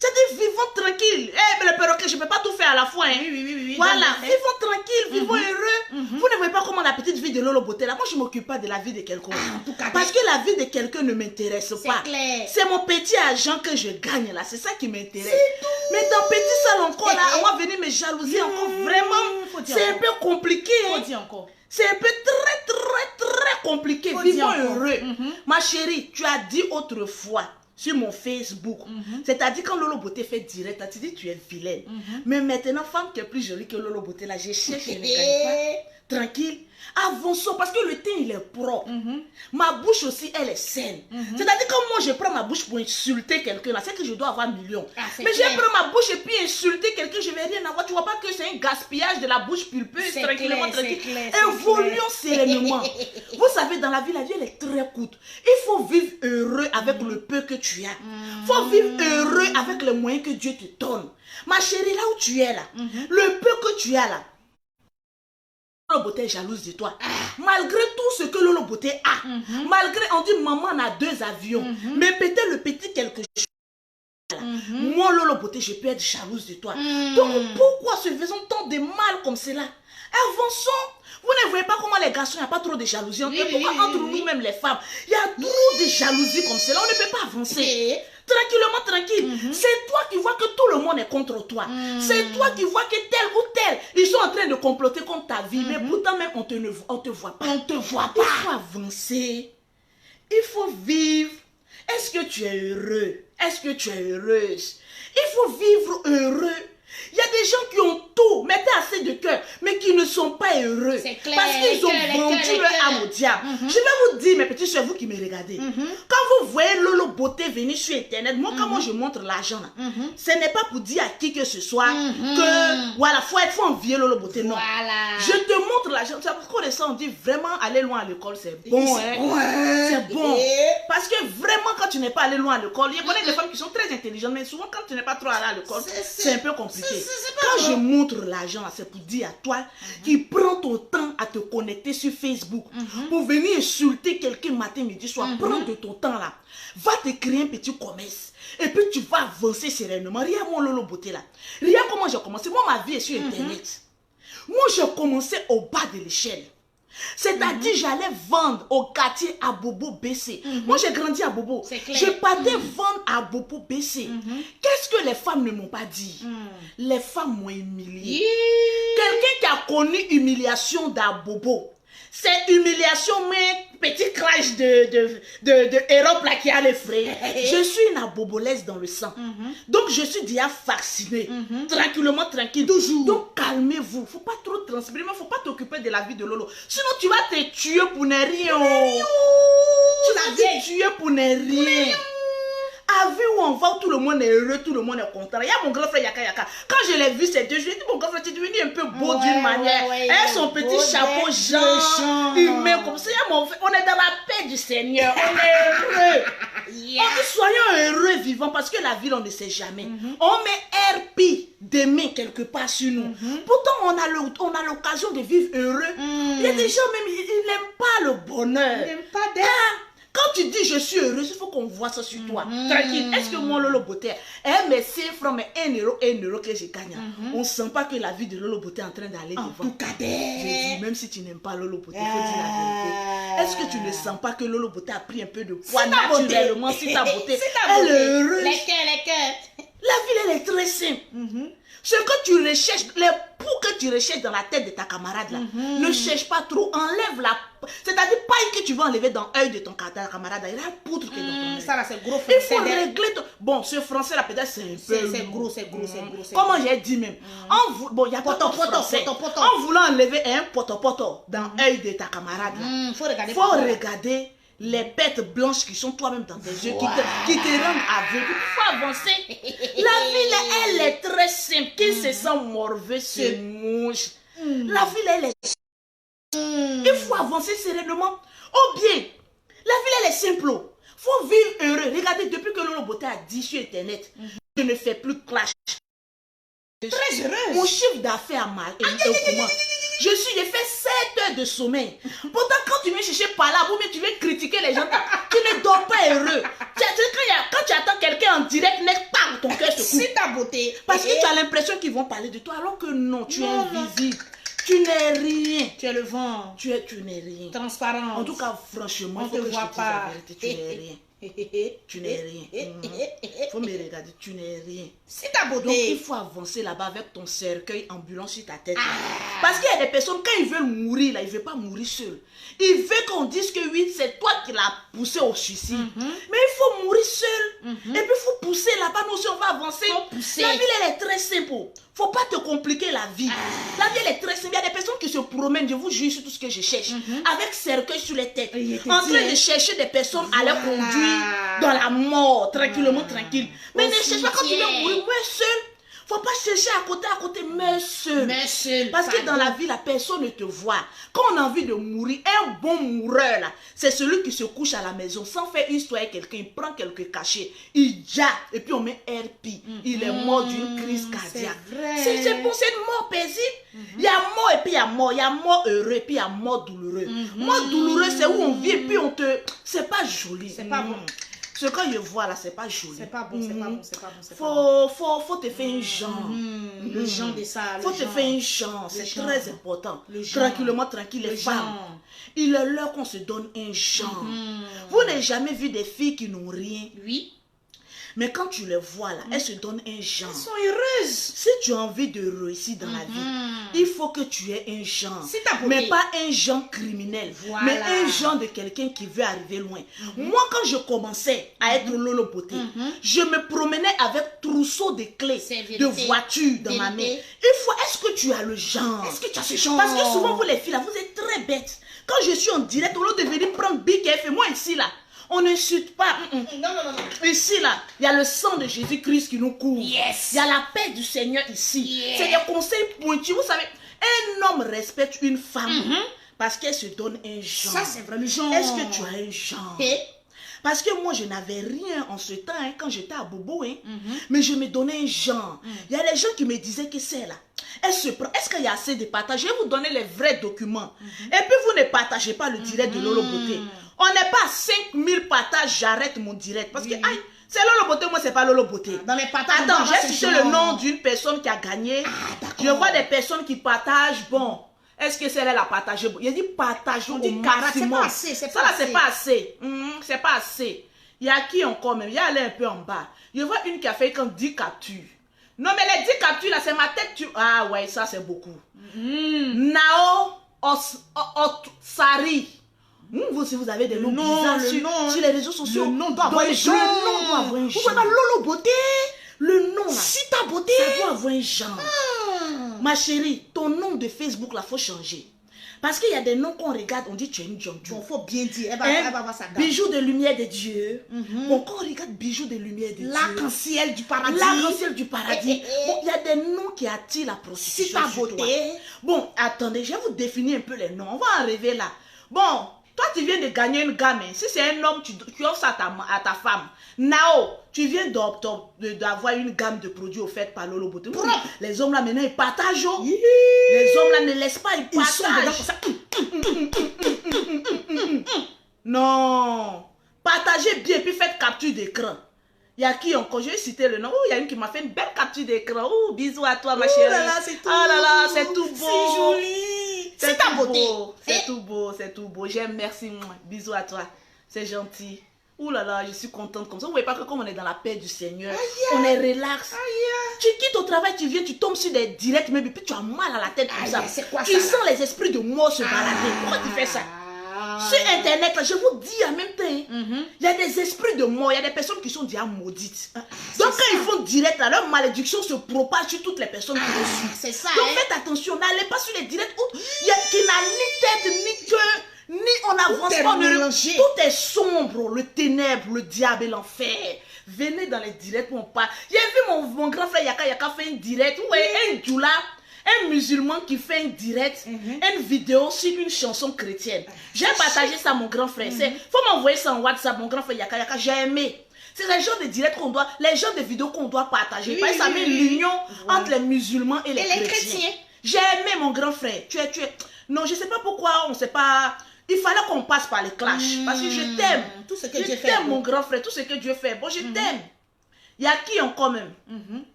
C'est-à-dire, vivons tranquille. Eh, mais le perroquet, je ne peux pas tout faire à la fois. Hein. Oui. Voilà, vivons tranquille, vivons heureux. Vous ne voyez pas comment la petite vie de Lolo Beauté là. Moi, je ne m'occupe pas de la vie de quelqu'un. Parce que la vie de quelqu'un ne m'intéresse pas. C'est mon petit argent que je gagne là. C'est ça qui m'intéresse. Mais dans petit salon encore là, on va venir me jalouser encore. Vraiment, c'est un peu compliqué. C'est un peu très vivons heureux. Ma chérie, tu as dit autrefois sur mon Facebook. C'est-à-dire quand Lolo Beauté fait direct, tu dis tu es vilaine. Mais maintenant, femme qui est plus jolie que Lolo Beauté, là, je cherche, je ne gagne pas. Tranquille. Avançons parce que le teint il est propre. Ma bouche aussi elle est saine. C'est-à-dire que moi je prends ma bouche pour insulter quelqu'un là, c'est que je dois avoir millions. Mais je vais prendre ma bouche et puis insulter quelqu'un, je vais rien avoir. Tu vois pas que c'est un gaspillage de la bouche pulpeuse, tranquillement, tranquille. Évoluons sereinement. Vous savez, dans la vie elle est très courte. Il faut vivre heureux avec le peu que tu as. Il faut vivre heureux avec les moyens que Dieu te donne. Ma chérie, là où tu es là, le peu que tu as là, Lolo Beauté est jalouse de toi. Malgré tout ce que Lolo Beauté a, malgré, on dit maman a 2 avions, mais peut-être le petit quelque chose. Moi, Lolo Beauté, je peux être jalouse de toi. Donc, pourquoi se faisons tant de mal comme cela? Avançons. Vous ne voyez pas comment les garçons, il n'y a pas trop de jalousie. Pourquoi entre nous-mêmes les femmes, il y a trop de jalousie comme cela? On ne peut pas avancer. Tranquillement, tranquille. C'est toi qui vois que tout le monde est contre toi. C'est toi qui vois que tel ou tel, ils sont en train de comploter contre ta vie. Mais pourtant même, on te voit pas. On te voit pas. Il faut avancer. Il faut vivre. Est-ce que tu es heureux? Est-ce que tu es heureuse? Il faut vivre heureux. Il y a des gens qui ont tout, mettez assez de cœur, mais qui ne sont pas heureux. Clair, parce qu'ils ont vendu leur âme au diable. Je vais vous dire, mes petits soeurs, vous qui me regardez, quand vous voyez Lolo Beauté venir sur Internet, moi, quand moi je montre l'argent, ce n'est pas pour dire à qui que ce soit que, voilà, faut envier Lolo Beauté, non. Voilà. Je te montre l'argent. C'est pourquoi les gens on dit vraiment aller loin à l'école, c'est bon. C'est bon. Parce que vraiment, quand tu n'es pas allé loin à l'école, il y a des femmes qui sont très intelligentes, mais souvent, quand tu n'es pas trop allé à l'école, c'est un peu compliqué. Quand je montre l'argent, c'est pour dire à toi qui prend ton temps à te connecter sur Facebook pour venir insulter quelqu'un matin, midi, soir. Prends de ton temps là. Va te créer un petit commerce. Et puis tu vas avancer sereinement. Regarde mon Lolo Beauté là. Regarde comment j'ai commencé. Moi, ma vie est sur Internet. Moi, j'ai commencé au bas de l'échelle. C'est-à-dire, j'allais vendre au quartier à Bobo BC. Moi, j'ai grandi à Bobo. Je partais vendre à Bobo BC. Qu'est-ce que les femmes ne m'ont pas dit? Les femmes m'ont humilié. Quelqu'un qui a connu humiliation d'Abobo, c'est humiliation, mais petit crash de Europe là qui a les frais. Je suis une abobolaise dans le sang. Donc je suis déjà vaccinée. Tranquillement, tranquille. Toujours. Donc calmez-vous. Faut pas trop transpirer, mais faut pas t'occuper de la vie de Lolo. Sinon tu vas te tuer pour ne rien. Tu vas te tuer pour ne rien. À vie où on va, où tout le monde est heureux, tout le monde est content. Il y a mon grand frère Yaka Yaka. Quand je l'ai vu ces 2 jours, je dit mon grand frère, tu es devenu un peu beau d'une manière. Et son petit chapeau jaune, humain comme ça. On est dans la paix du Seigneur. On est heureux. On dit soyons heureux vivants parce que la vie, on ne sait jamais. On met RP demain quelque part sur nous. Pourtant, on a l'occasion de vivre heureux. Il y a des gens même, ils n'aiment pas le bonheur. Ils n'aiment pas d'être. Quand tu dis je suis heureuse, il faut qu'on voit ça sur toi. Tranquille. Est-ce que moi, Lolo Beauté, mais 5 francs, mais 1 euro que je gagne, on ne sent pas que la vie de Lolo Beauté est en train d'aller devant. En tout cas, je dis, même si tu n'aimes pas Lolo Beauté, il faut dire la vérité. Est-ce que tu ne sens pas que Lolo Beauté a pris un peu de poids naturellement si ta beauté elle est heureuse? Les cœurs. La vie, elle est très simple. Ce que tu recherches, les poux que tu recherches dans la tête de ta camarade là, ne cherche pas trop, enlève la... C'est-à-dire paille que tu vas enlever dans l'œil de ton camarade, il y a la poudre qui est dans ton œil. Ça là, c'est gros français. Il faut régler ton... Bon, ce français là, peut-être c'est un peu... C'est gros. Comment j'ai dit même. Bon, il y a pas de français. En voulant enlever un poto dans l'œil de ta camarade là, faut regarder les bêtes blanches qui sont toi-même dans tes yeux, qui te rendent aveugle. Il faut avancer. La vie, là, elle est très simple. Qui se sent morveux, se mouche. La vie, là, elle est... Il faut avancer sereinement. Oh bien, la vie, elle est simple. Il faut vivre heureux. Regardez, depuis que Lolo Beauté a dit sur Internet, je ne fais plus clash. Très heureux. Mon chiffre d'affaires a mal. J'ai fait 7 heures de sommeil. Pourtant, quand tu viens chercher par là, tu viens critiquer les gens, tu ne dors pas heureux. Quand tu attends quelqu'un en direct, n'est pas ton cœur se coupe. C'est ta beauté. Parce que tu as l'impression qu'ils vont parler de toi, alors que non, tu es invisible. Tu n'es rien. Tu es le vent. Tu n'es rien. Transparent. En tout cas, franchement, on ne te voit pas. Tu n'es rien. Tu n'es rien. Faut me regarder, tu n'es rien. C'est ta beauté. Donc il faut avancer là-bas avec ton cercueil ambulant sur ta tête. Parce qu'il y a des personnes, quand ils veulent mourir, là, ils ne veulent pas mourir seuls. Ils veulent qu'on dise que oui, c'est toi qui l'as poussé au suicide. Mais il faut mourir seul. Et puis il faut pousser là-bas, nous aussi on va avancer. La vie elle est très simple. Faut pas te compliquer la vie. La vie elle est très simple. Il y a des personnes qui se promènent, je vous jure sur tout ce que je cherche, avec cercueil sur les têtes, en train de chercher des personnes à les conduire dans la mort, tranquillement, tranquille. Mais ne cherche pas quand tu veux mourir, meurs seul. Faut pas chercher à côté, meurs seul. Parce que dans la vie, la personne ne te voit. Quand on a envie de mourir, un bon moureur, là, c'est celui qui se couche à la maison sans faire une histoire avec quelqu'un, il prend quelques cachets, il jatte, et puis on met RP. Il est mort d'une crise cardiaque. C'est pour cette mort paisible. Il y a mort et puis il y a mort. Il y a mort heureux et puis il y a mort douloureux. Mort douloureux, c'est où on vit et puis on te... C'est pas joli. C'est pas bon. Ce que je vois là, c'est pas joli. C'est pas bon, c'est pas bon, c'est pas bon. Faut te faire un genre. Le genre de ça. Faut te faire un genre, c'est très important. Tranquillement, tranquille, les femmes. Il est l'heure qu'on se donne un genre. Vous n'avez jamais vu des filles qui n'ont rien. Oui. Mais quand tu les vois là, elles se donnent un genre. Elles sont heureuses. Si tu as envie de réussir dans la vie, il faut que tu aies un genre. Mais pas un genre criminel. Voilà. Mais un genre de quelqu'un qui veut arriver loin. Moi, quand je commençais à être Lolo Beauté, je me promenais avec trousseau de clés de voiture dans ma main. Est-ce que tu as le genre? Est-ce que tu as ce genre? Parce que souvent, vous les filles là, vous êtes très bêtes. Quand je suis en direct, au lieu de venir prendre Big et fais-moi ici là. On n'insulte pas. Non. Ici, là, il y a le sang de Jésus-Christ qui nous couvre. Yes. Il y a la paix du Seigneur ici. C'est des conseils pointus. Vous savez, un homme respecte une femme parce qu'elle se donne un genre. Ça, c'est vraiment genre. Est-ce que tu as un genre? Parce que moi, je n'avais rien en ce temps, quand j'étais à Bobo, mais je me donnais un genre. Il y a des gens qui me disaient que c'est là. Elle se prend. Est-ce qu'il y a assez de partage? Je vais vous donner les vrais documents. Et puis, vous ne partagez pas le direct de Lolo Beauté. On n'est pas à 5000 partages, j'arrête mon direct. Parce que, aïe, c'est Lolo Beauté, moi, c'est pas Lolo Beauté. Dans les partages, attends, j'ai cité le nom d'une personne qui a gagné. Je vois des personnes qui partagent, bon. Est-ce que c'est elle a partagé? Il dit partageons au maximum. C'est pas assez. C'est pas assez. C'est pas assez. Il y a qui encore même? Il y a allé un peu en bas. Je vois une qui a fait comme 10 captures. Non, mais les 10 captures là, c'est ma tête. Ah ouais, ça c'est beaucoup. Nao Sari. Vous aussi, vous avez des noms bizarres sur les réseaux sociaux. Le nom doit avoir un genre. Le nom doit avoir un genre. Vous voyez Lolo Beauté. Le nom là. Si ta beauté. Ça doit avoir un genre. Ma chérie, ton nom de Facebook là, faut changer. Parce qu'il y a des noms qu'on regarde, on dit tu es une John. Il faut bien dire, elle va avoir sa gamme. Bijoux de lumière de Dieu. Bon, quand on regarde bijoux de lumière de Dieu. L'arc-en-ciel du paradis. L'arc-en-ciel du paradis. Bon, il y a des noms qui attirent la prostitution. Si ta beauté. Bon, attendez, je vais vous définir un peu les noms. On va arriver là. Bon, toi tu viens de gagner une gamme. Si c'est un homme, tu offres ça à ta femme. Nao, tu viens d'avoir une gamme de produits offerts par Lolo Beauté. Les hommes là maintenant ils partagent. Les hommes là ne laissent pas, ils partagent. Non. Partagez bien puis faites capture d'écran. Il y a qui encore? Je vais citer le nom. Il y a une qui m'a fait une belle capture d'écran. Bisous à toi ma chérie. Oh là là, c'est tout beau. Oh là là, c'est tout beau. C'est joli. C'est ta beauté. C'est tout beau, c'est tout beau. J'aime, merci. Bisous à toi. C'est gentil. Ouh là là, je suis contente comme ça. Vous voyez pas que comme on est dans la paix du Seigneur, on est relax. Tu quittes au travail, tu viens, tu tombes sur des directs, mais puis tu as mal à la tête comme ça. Tu sens les esprits de mort se balader. Pourquoi tu fais ça? Sur Internet, là, je vous dis en même temps, il y a des esprits de mort, il y a des personnes qui sont déjà maudites. Donc quand ils font direct, là, leur malédiction se propage sur toutes les personnes qui le suivent. C'est ça. Donc faites attention, n'allez pas sur les directs où qui n'a ni tête, ni queue, ni on avance pas. Tout est sombre, le ténèbre, le diable et l'enfer. Venez dans les directs où on parle. J'ai vu mon grand frère Yaka fait un direct, un djoula. Un musulman qui fait un direct, une vidéo sur une chanson chrétienne. J'ai partagé ça à mon grand frère. Faut m'envoyer ça en WhatsApp, mon grand frère Yaka, j'ai aimé. C'est le genre de direct qu'on doit, les genres de vidéos qu'on doit partager. Parce que ça met l'union entre les musulmans et les chrétiens. J'ai aimé mon grand frère. Tu es. Non, je sais pas pourquoi on sait pas. Il fallait qu'on passe par les clashs. Parce que je t'aime. Tout ce que je t'aime, mon grand frère. Tout ce que Dieu fait. Bon, je t'aime. Il y a qui encore même?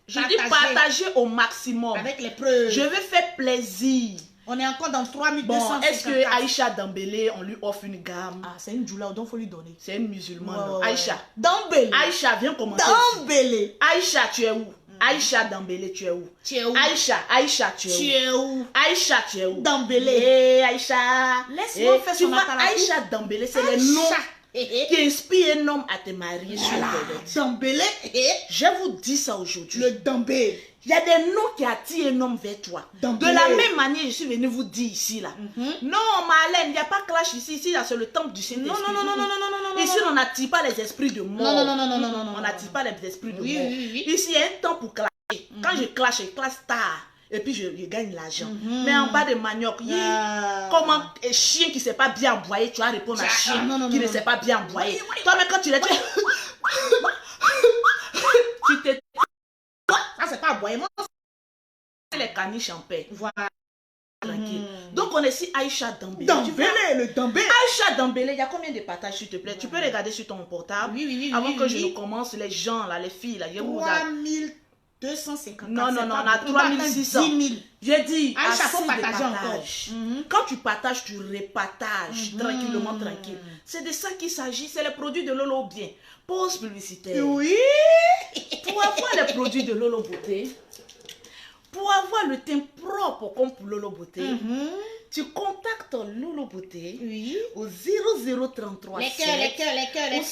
Je dis partager au maximum. Avec les preuves. Je veux faire plaisir. On est encore dans 3254. Bon, est-ce que Aïcha Dembélé, on lui offre une gamme? Ah, c'est une djoula, donc il faut lui donner. C'est une musulmane. Ouais, non? ouais, Aïcha. Dembélé. Aïcha, viens commencer. Dembélé. Aïcha, tu es où? Aïcha Dembélé, tu es où? Tu es où? Aïcha, tu es où? Tu es où? Aïcha, tu es où? Dembélé. Eh, Aïcha. Laisse-moi faire tu son vois, atalakou. Aïcha Dembélé, c'est les noms qui inspirent un homme à te marier sur Internet. Dembélé. Je vous dis ça aujourd'hui. Le Dembélé. Il y a des noms qui attirent un homme vers toi. Dembélé. De la même manière, je suis venue vous dire ici, là. Non, Marlène, il n'y a pas clash ici. Ici, là, c'est le temple du Saint-Esprit. Non. Ici, on n'attire pas les esprits de mort. Non. On n'attire pas les esprits de Oui, mort. oui. Ici, il y a un temps pour clasher. Quand je clash tard. Et puis, je gagne l'argent. Mais en bas de manioc, comme un chien qui ne s'est pas bien aboyer, tu vas répondre à un chien qui ne s'est pas bien aboyer. Toi, mais quand tu l'as dit, tu t'es... Ça, c'est pas aboyement. les caniches en paix. Voilà. Tranquille. Donc on est ici Aïcha Dembélé. Dembélé, le Dembélé. Aïcha Dembélé, il y a combien de partages s'il te plaît? Tu peux regarder sur ton portable. Oui. Avant que je oui. ne commence, les gens là, les filles là, je vous ai... 3250. Non, on a 3600. 10 000. J'ai dit, Aïcha, assez faut de partager encore. partage. Quand tu partages, tu repartages tranquillement, tranquille. C'est de ça qu'il s'agit, c'est les produits de Lolo Bien. Pause publicitaire. Oui. Pour avoir les produits de Lolo Beauté, pour avoir le teint propre comme pour Lolo Beauté, tu contactes Lolo Beauté Oui. au 0033 Les cœurs.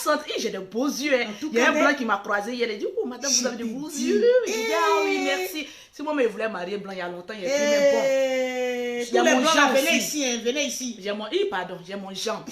60. J'ai de beaux yeux. Hein. tout Il y a un cas, blanc qui m'a croisé hier. Il dit, oh madame, vous avez de beaux yeux. Je dis, ah oui, merci. Si moi, je voulais marier blanc il y a longtemps, il n'y a plus même bon. Tous les blancs, Jean venez aussi. ici, hein, venez ici. J'ai mon, j'ai mon jambe.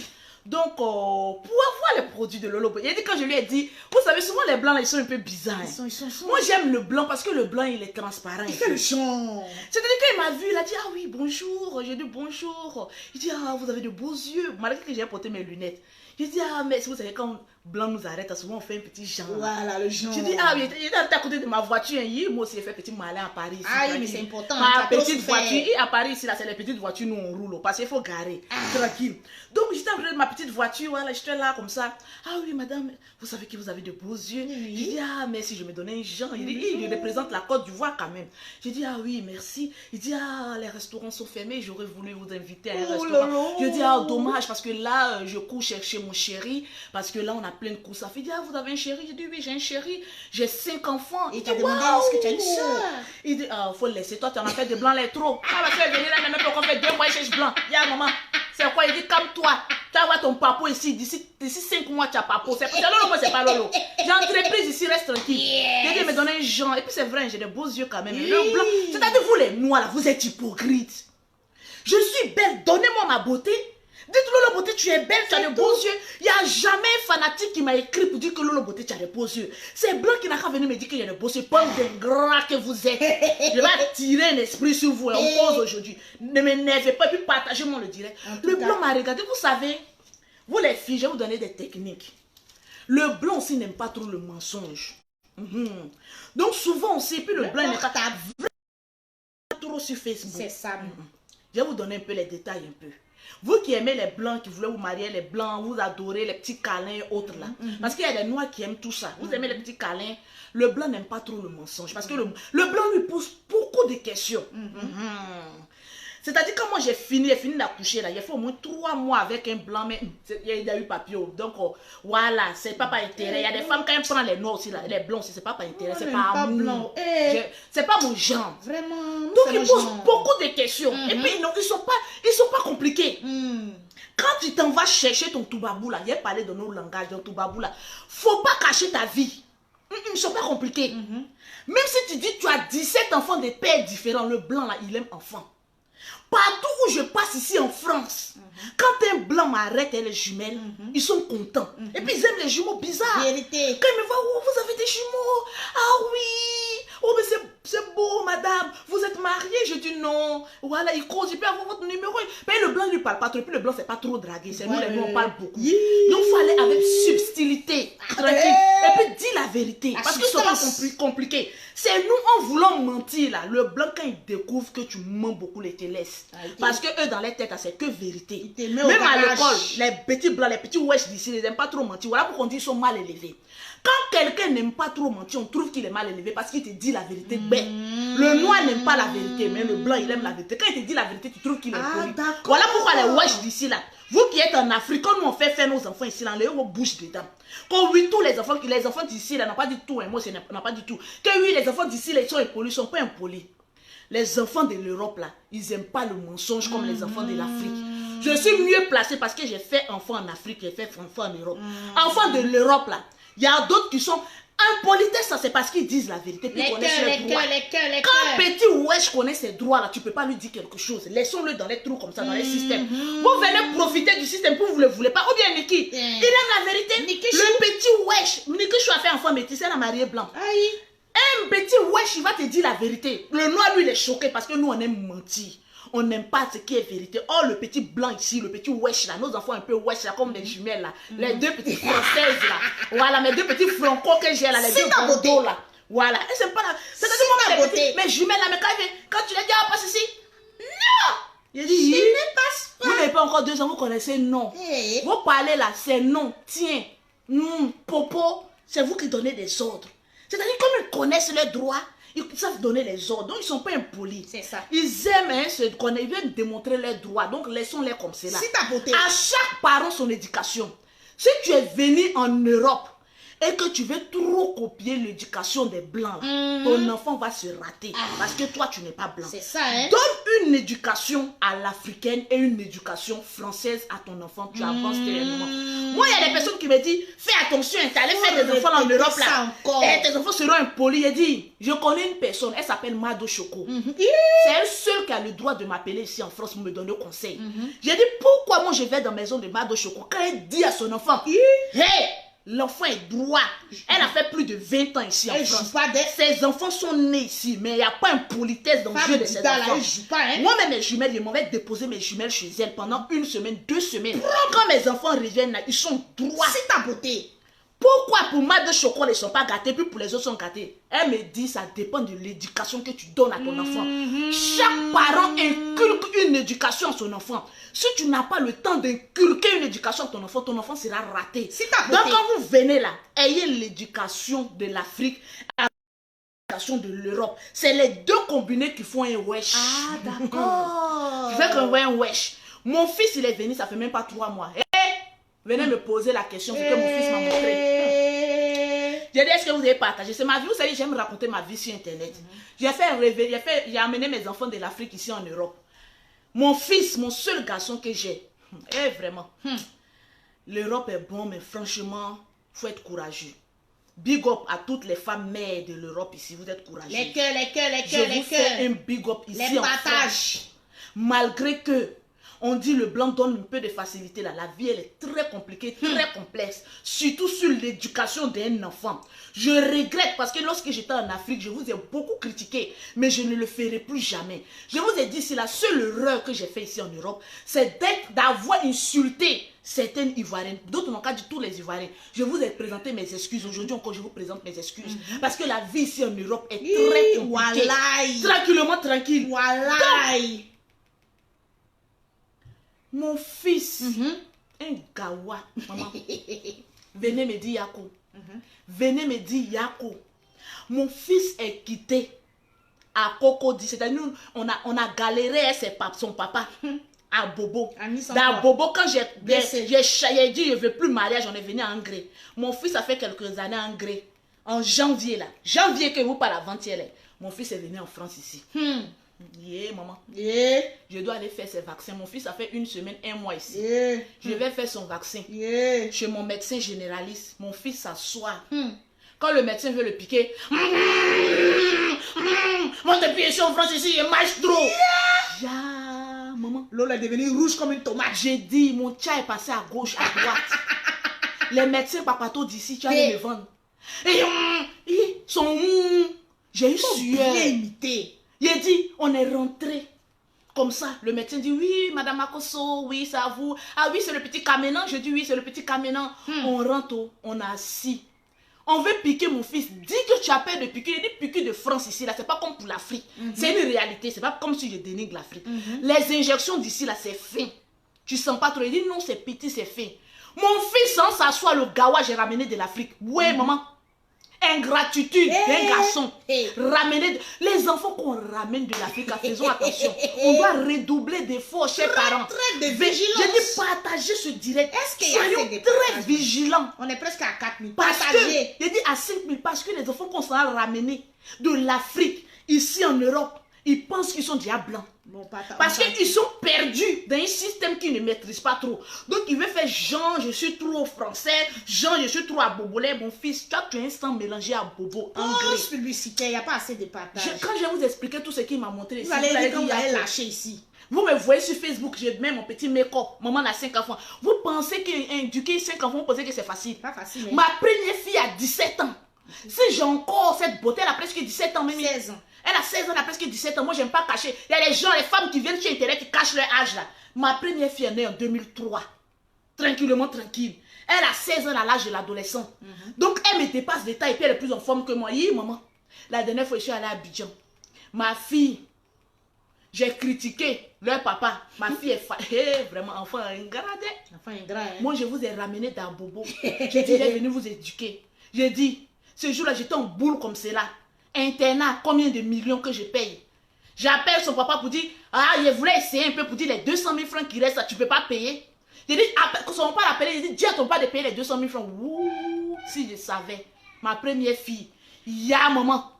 Donc, pour avoir les produits de Lolo Beauté, il a dit quand je lui ai dit, vous savez, souvent les blancs, là, ils sont un peu bizarres. Hein. Ils sont Moi, j'aime le blanc parce que le blanc, il est transparent. Il fait le chant. C'est-à-dire qu'il m'a vu, il a dit, ah oui, bonjour. J'ai dit bonjour. Il dit, ah, vous avez de beaux yeux. Malgré que j'ai porté mes lunettes. J'ai dit, ah, mais vous savez, quand blanc nous arrête, souvent on fait un petit genre. Voilà, le chant. J'ai dit, ah, il était à côté de ma voiture. Moi aussi, j'ai fait petit malin à Paris. Ici, Ah oui, tranquille. mais c'est important. Ma tu as trop petite souffert. voiture. Et à Paris, ici, là, c'est les petites voitures, nous, on roule. Parce qu'il faut garer. Tranquille. Donc, j'étais en train de ma petite voiture. Voilà, j'étais là, comme ça. Ah oui, madame, vous savez que vous avez de beaux yeux. Oui. J'ai dit, ah, merci, je me donnais un genre. Il dit, il représente la Côte d'Ivoire quand même. J'ai dit, ah oui, merci. Il dit, ah, les restaurants sont fermés. J'aurais voulu vous inviter à un restaurant. là. Je dis, ah, dommage, parce que là, je cours chercher mon chéri. Parce que là, on a plein de courses. Il dit, ah, vous avez un chéri? J'ai dit, oui, j'ai un chéri. J'ai 5 enfants. Et Il tu as dit, demandé, waouh. est-ce que tu as une soeur? Il dit, ah, faut le laisser. Toi, tu en as fait de blanc, les trop. Ah, ma soeur est venue là, elle m'a même pas encore fait 2 mois, elle cherche blanc. Il y a maman. C'est quoi? Il dit, calme-toi. Tu vas voir ton papa ici. D'ici 5 mois, tu as papa. C'est Lolo, moi, c'est pas Lolo. J'ai entreprise ici, reste tranquille. J'ai dit, me donner un genre. Et puis, c'est vrai, j'ai de beaux yeux quand même. Le blanc. C'est-à-dire, vous, les noirs, là, vous êtes hypocrites. Je suis belle, donnez-moi ma beauté. Dites Lolo Beauté, tu es belle, tu as de beaux yeux. Il n'y a jamais un fanatique qui m'a écrit pour dire que Lolo Beauté, tu as de beaux yeux. C'est blanc qui n'a qu'à venir me dire qu'il y a de beaux yeux. Pas d'ingrat que vous êtes. Je vais tirer un esprit sur vous. On cause aujourd'hui. Ne m'énervez pas et puis partagez-moi le direct. Le blanc m'a regardé. Vous savez, vous les filles, je vais vous donner des techniques. Le blanc aussi n'aime pas trop le mensonge. Donc souvent aussi, puis le blanc n'est pas trop sur Facebook. C'est ça. Je vais vous donner un peu les détails un peu. Vous qui aimez les blancs, qui voulez vous marier les blancs, vous adorez les petits câlins et autres là. Parce qu'il y a des noirs qui aiment tout ça. Vous aimez les petits câlins. Le blanc n'aime pas trop le mensonge. Parce que le blanc lui pose beaucoup de questions. C'est-à-dire quand moi j'ai fini d'accoucher là, il faut au moins 3 mois avec un blanc, mais il y a eu papillon. Donc voilà, c'est pas par intérêt. Il y a des femmes quand elles prennent les noirs aussi là, les blancs aussi, c'est pas par intérêt, c'est pas amour. C'est pas mon genre. Vraiment. Donc ils posent beaucoup de questions. Et puis ils sont pas compliqués. Quand tu t'en vas chercher ton toubabou là, il y a parlé de nos langages, de toubabou là, faut pas cacher ta vie. Ils ne sont pas compliqués. Même si tu dis tu as 17 enfants de pères différents, le blanc là, il aime enfant. Partout où je passe ici en France, quand un blanc m'arrête et les jumelles, ils sont contents. Et puis ils aiment les jumeaux bizarres. Vérité. Quand ils me voient, oh, vous avez des jumeaux. Ah oui. Oh, mais c'est beau, madame. Vous êtes mariée? Je dis non. Voilà, il cause, il peut avoir votre numéro. Mais le blanc ne lui parle pas trop. Et puis le blanc, c'est pas trop dragué. C'est nous, les blancs, on parle beaucoup. Donc, il faut aller avec subtilité. Tranquille. Et puis, dis la vérité. Parce qu'ils ne sont pas compliqués. C'est nous, en voulant mentir, là. Le blanc, quand il découvre que tu mens beaucoup, il te laisse. Parce que eux, dans les têtes, c'est que vérité. Même à l'école, les petits blancs, les petits wesh d'ici, ils n'aiment pas trop mentir. Voilà pourquoi on dit qu'ils sont mal élevés. Quand quelqu'un n'aime pas trop mentir, on trouve qu'il est mal élevé parce qu'il te dit dit la vérité, le noir n'aime pas la vérité, mais le blanc, il aime la vérité. Quand il te dit la vérité, tu trouves qu'il est poli. Voilà pourquoi les wesh d'ici là, vous qui êtes en Afrique, quand nous on fait faire nos enfants ici là, les gens bouge dedans. Quand oui, tous les enfants d'ici là n'ont pas dit tout, hein, moi c'est n'a pas dit tout. Que oui, les enfants d'ici là, ils sont impolis, ils sont pas impolis. Les enfants de l'Europe là, ils n'aiment pas le mensonge comme les enfants de l'Afrique. Je suis mieux placée parce que j'ai fait enfant en Afrique, j'ai fait enfant en Europe. Enfants de l'Europe là, il y a d'autres qui sont impolitesse, ça c'est parce qu'ils disent la vérité. Puis connaissent leurs droits. Quand petit wesh connaît ses droits là, tu peux pas lui dire quelque chose. Laissons-le dans les trous comme ça, dans les systèmes. Vous venez profiter du système pour vous le voulez pas. Ou bien Niki, il aime la vérité. Le petit wesh, Niki Chou a fait enfant métis, elle a marié blanc. Un petit wesh, il va te dire la vérité. Le noir, lui, il est choqué parce que nous, on aime mentir. On n'aime pas ce qui est vérité. Oh, le petit blanc ici, le petit wesh là, nos enfants un peu wesh là, comme des jumelles là. Les deux petites françaises là. Voilà, mes deux petits franco que j'ai là, les deux bordeaux là. Voilà. Et c'est pas là. C'est mes jumelles là, mais quand tu les dis, ah, passe ici. Non! Il dit, vous n'avez pas encore 2 ans, vous connaissez non. Vous parlez là, c'est non. Tiens, popo, c'est vous qui donnez des ordres. C'est-à-dire, comme ils connaissent leurs droits, ils savent donner les ordres. Donc, ils ne sont pas impolis. C'est ça. Ils aiment se connaître, ils viennent démontrer leurs droits. Donc, laissons-les comme cela. À chaque parent, son éducation. Si tu es venu en Europe et que tu veux trop copier l'éducation des Blancs, ton enfant va se rater. Parce que toi, tu n'es pas blanc. C'est ça, hein? Donne une éducation à l'africaine et une éducation française à ton enfant. Tu avances tellement. Moi, il y a des personnes qui me disent, fais attention, tu allais faire des enfants en Europe là. Et tes enfants seront impolis. Il dit, je connais une personne, elle s'appelle Mado Choco. C'est elle seule qui a le droit de m'appeler ici en France pour me donner conseil. J'ai dit, pourquoi moi je vais dans la maison de Mado Choco quand elle dit à son enfant, hey! L'enfant est droit. Elle a fait plus de 20 ans ici en France. Ses enfants sont nés ici, mais il n'y a pas une politesse dans le jeu de ses enfants. Moi-même, mes jumelles, je m'en vais déposer mes jumelles chez elle pendant 1 semaine, 2 semaines. Quand mes enfants reviennent là, ils sont droits. C'est ta beauté. Pourquoi pour moi de chocolat ils ne sont pas gâtés, puis pour les autres sont gâtés? Elle me dit, ça dépend de l'éducation que tu donnes à ton enfant. Chaque parent inculque une éducation à son enfant. Si tu n'as pas le temps d'inculquer une éducation à ton enfant sera raté. Donc quand vous venez là, ayez l'éducation de l'Afrique à l'éducation de l'Europe. C'est les deux combinés qui font un wesh. Ah d'accord. Je fais un wesh. Mon fils il est venu, ça fait même pas 3 mois. Venez me poser la question, ce que mon fils m'a montré. J'ai dit, est-ce que vous avez partagé? C'est ma vie, vous savez, j'aime raconter ma vie sur Internet. J'ai amené mes enfants de l'Afrique ici en Europe. Mon fils, mon seul garçon que j'ai, vraiment, l'Europe est bon, mais franchement, il faut être courageux. Big up à toutes les femmes mères de l'Europe ici, vous êtes courageux. Je vous fais un big up ici en France. Malgré que on dit le blanc donne un peu de facilité là. La vie, elle est très compliquée, très complexe. Surtout sur l'éducation d'un enfant. Je regrette parce que lorsque j'étais en Afrique, je vous ai beaucoup critiqué. Mais je ne le ferai plus jamais. Je vous ai dit, c'est la seule erreur que j'ai fait ici en Europe. C'est d'avoir insulté certaines Ivoiriennes. D'autres n'ont qu'à dire tous les Ivoiriens. Je vous ai présenté mes excuses. Aujourd'hui encore, je vous présente mes excuses. Parce que la vie ici en Europe est très compliquée. Tranquillement, tranquille. Donc, mon fils, un gawa, maman, venez me dire Yako. Venez me dire Yako. Mon fils est quitté à Cocody. C'est-à-dire, on a galéré son papa à Bobo. Dans Bobo, quand j'ai dit je ne veux plus mariage, on est venu à Angré. Mon fils a fait quelques années à Angré. En janvier, là. Janvier que vous parlez avant-hier, mon fils est venu en France ici. Maman. Je dois aller faire ses vaccins. Mon fils a fait 1 semaine, 1 mois ici. Je vais faire son vaccin. Chez mon médecin généraliste. Mon fils s'assoit. Quand le médecin veut le piquer, mon dépiation en France ici, il marche trop. Maman. L'eau est devenue rouge comme une tomate. J'ai dit, mon chat est passé à gauche, à droite. Les médecins papato d'ici, tu vas me vendre. Et son j'ai eu sueur. Il dit, on est rentré. Comme ça, le médecin dit, oui, madame Akoso, oui, c'est à vous. Ah oui, c'est le petit caménan. Je dis, oui, c'est le petit caménan. On rentre, on a assis. On veut piquer mon fils. Dis que tu as peur de piquer. Il dit piquer de France ici, là. C'est pas comme pour l'Afrique. C'est une réalité. C'est pas comme si je dénigre l'Afrique. Les injections d'ici, là, c'est fin. Tu sens pas trop. Il dit, non, c'est petit, c'est fin. Mon fils, sans s'asseoir, le gawa, j'ai ramené de l'Afrique. Ouais, maman. ingratitude d'un garçon. Ramener les enfants qu'on ramène de l'Afrique, faisons attention. On doit redoubler d'efforts, chers parents. Très de vigilance. J'ai dit partager ce direct. Est-ce qu'il y a Soyons assez de très partage? vigilants. On est presque à 4000. Parce que, Partagez. j'ai dit à 5000, parce que les enfants qu'on s'en a ramenés de l'Afrique, ici en Europe, ils pensent qu'ils sont déjà blancs. Bon, Parce qu'ils sont perdus dans un système qu'ils ne maîtrisent pas trop. Donc, il veut faire genre, je suis trop français, genre, je suis trop à bobolais. Mon fils, toi, tu as un sang mélangé à bobo, anglais. Pause publicitaire, il n'y a pas assez de partage. Quand je vais vous expliquer tout ce qu'il m'a montré ici, Vous allez dire vous qu'on allez va lâcher ici. vous me voyez sur Facebook, je mets mon petit make-up. Maman a 5 enfants. Vous pensez qu'éduquer 5 enfants, vous pensez que c'est facile? Pas facile. Ma première fille a 17 ans. Si j'ai encore cette beauté, elle a presque 17 ans. Même. 16 ans. Elle a 16 ans, elle a presque 17 ans. Moi, j'aime pas cacher. Il y a les gens, les femmes qui viennent sur Internet, qui cachent leur âge là. Ma première fille est née en 2003. Tranquillement, tranquille. Elle a 16 ans à l'âge de l'adolescent. Donc, elle me dépasse des tailles et puis elle est plus en forme que moi. Hi, maman. La dernière fois, je suis allée à Abidjan. Ma fille, j'ai critiqué leur papa. Ma fille est vraiment enfant ingrat. Enfin, ingrat. Hein? Moi, je vous ai ramené dans Bobo. J'ai dit, j'ai venu vous éduquer. J'ai dit, ce jour-là, j'étais en boule comme cela. Internat, combien de millions que je paye? J'appelle son papa pour dire, ah, je voulais essayer un peu pour dire les 200 000 francs qui restent, là, tu ne peux pas payer. J'ai dit, quand son papa l'appelait, il dit, dis à ton papa de payer les 200 000 francs. Ouh, si je savais, ma première fille, ya maman.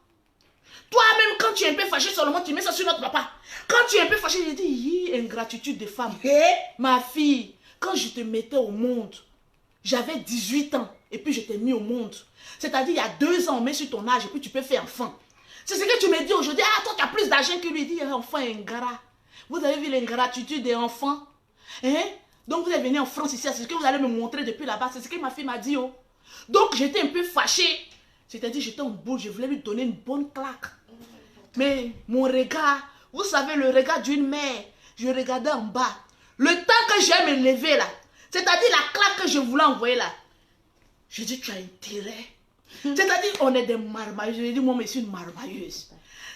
Toi-même, quand tu es un peu fâché seulement, tu mets ça sur notre papa. Quand tu es un peu fâché, j'ai dit, ingratitude de femme. Ma fille, quand je te mettais au monde, j'avais 18 ans et puis je t'ai mis au monde. C'est-à-dire, il y a 2 ans, on met sur ton âge et puis tu peux faire enfant. C'est ce que tu me dis aujourd'hui. Ah, toi, tu as plus d'argent que lui. Il dit, enfant ingrat. Vous avez vu l'ingratitude des enfants? Hein? Donc, vous êtes venu en France ici. C'est ce que vous allez me montrer depuis là-bas. C'est ce que ma fille m'a dit. Oh. Donc, j'étais un peu fâchée. C'est-à-dire, j'étais en boule. Je voulais lui donner une bonne claque. Mais mon regard, vous savez, le regard d'une mère, je regardais en bas. Le temps que j'ai me lever là, c'est-à-dire la claque que je voulais envoyer là, je dis, tu as intérêt. C'est-à-dire, on est des marmailleuses. Je dis, moi, je suis une marmailleuse.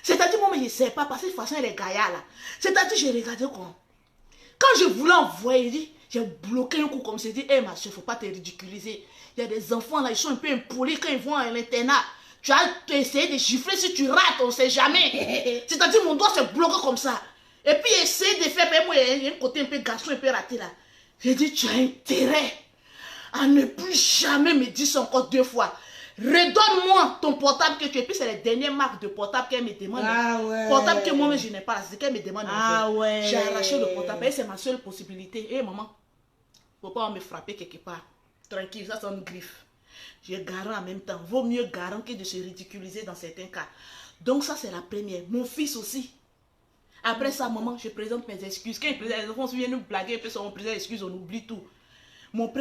C'est-à-dire, moi, je ne sais pas, parce que de toute façon, elle est gaillard là. C'est-à-dire, je regardais quoi. Quand je voulais envoyer, j'ai bloqué un coup comme ça. J'ai dit, hé, ma soeur, il ne faut pas te ridiculiser. Il y a des enfants là, ils sont un peu impolis quand ils vont à l'internat. Tu as essayé de chiffrer, si tu rates, on ne sait jamais. C'est-à-dire, mon doigt se bloque comme ça. Et puis, essayer de faire, moi, il y a un côté un peu garçon, un peu raté là. J'ai dit, tu as intérêt à ne plus jamais me dire ça encore 2 fois. Redonne-moi ton portable que tu as. Et puis, c'est les dernières marques de portable qu'elle me demande. Ah ouais. Portable que moi-même, je n'ai pas. C'est qu'elle me demande. Ah ouais. J'ai arraché le portable. Et c'est ma seule possibilité. Hé, maman, faut pas me frapper quelque part. Tranquille, ça, c'est une griffe. J'ai garant en même temps. Vaut mieux garant que de se ridiculiser dans certains cas. Donc, ça, c'est la première. Mon fils aussi. Après ça, maman, je présente mes excuses. Quand les enfants viennent nous blaguer, puis on présente excuses, on oublie tout. Mon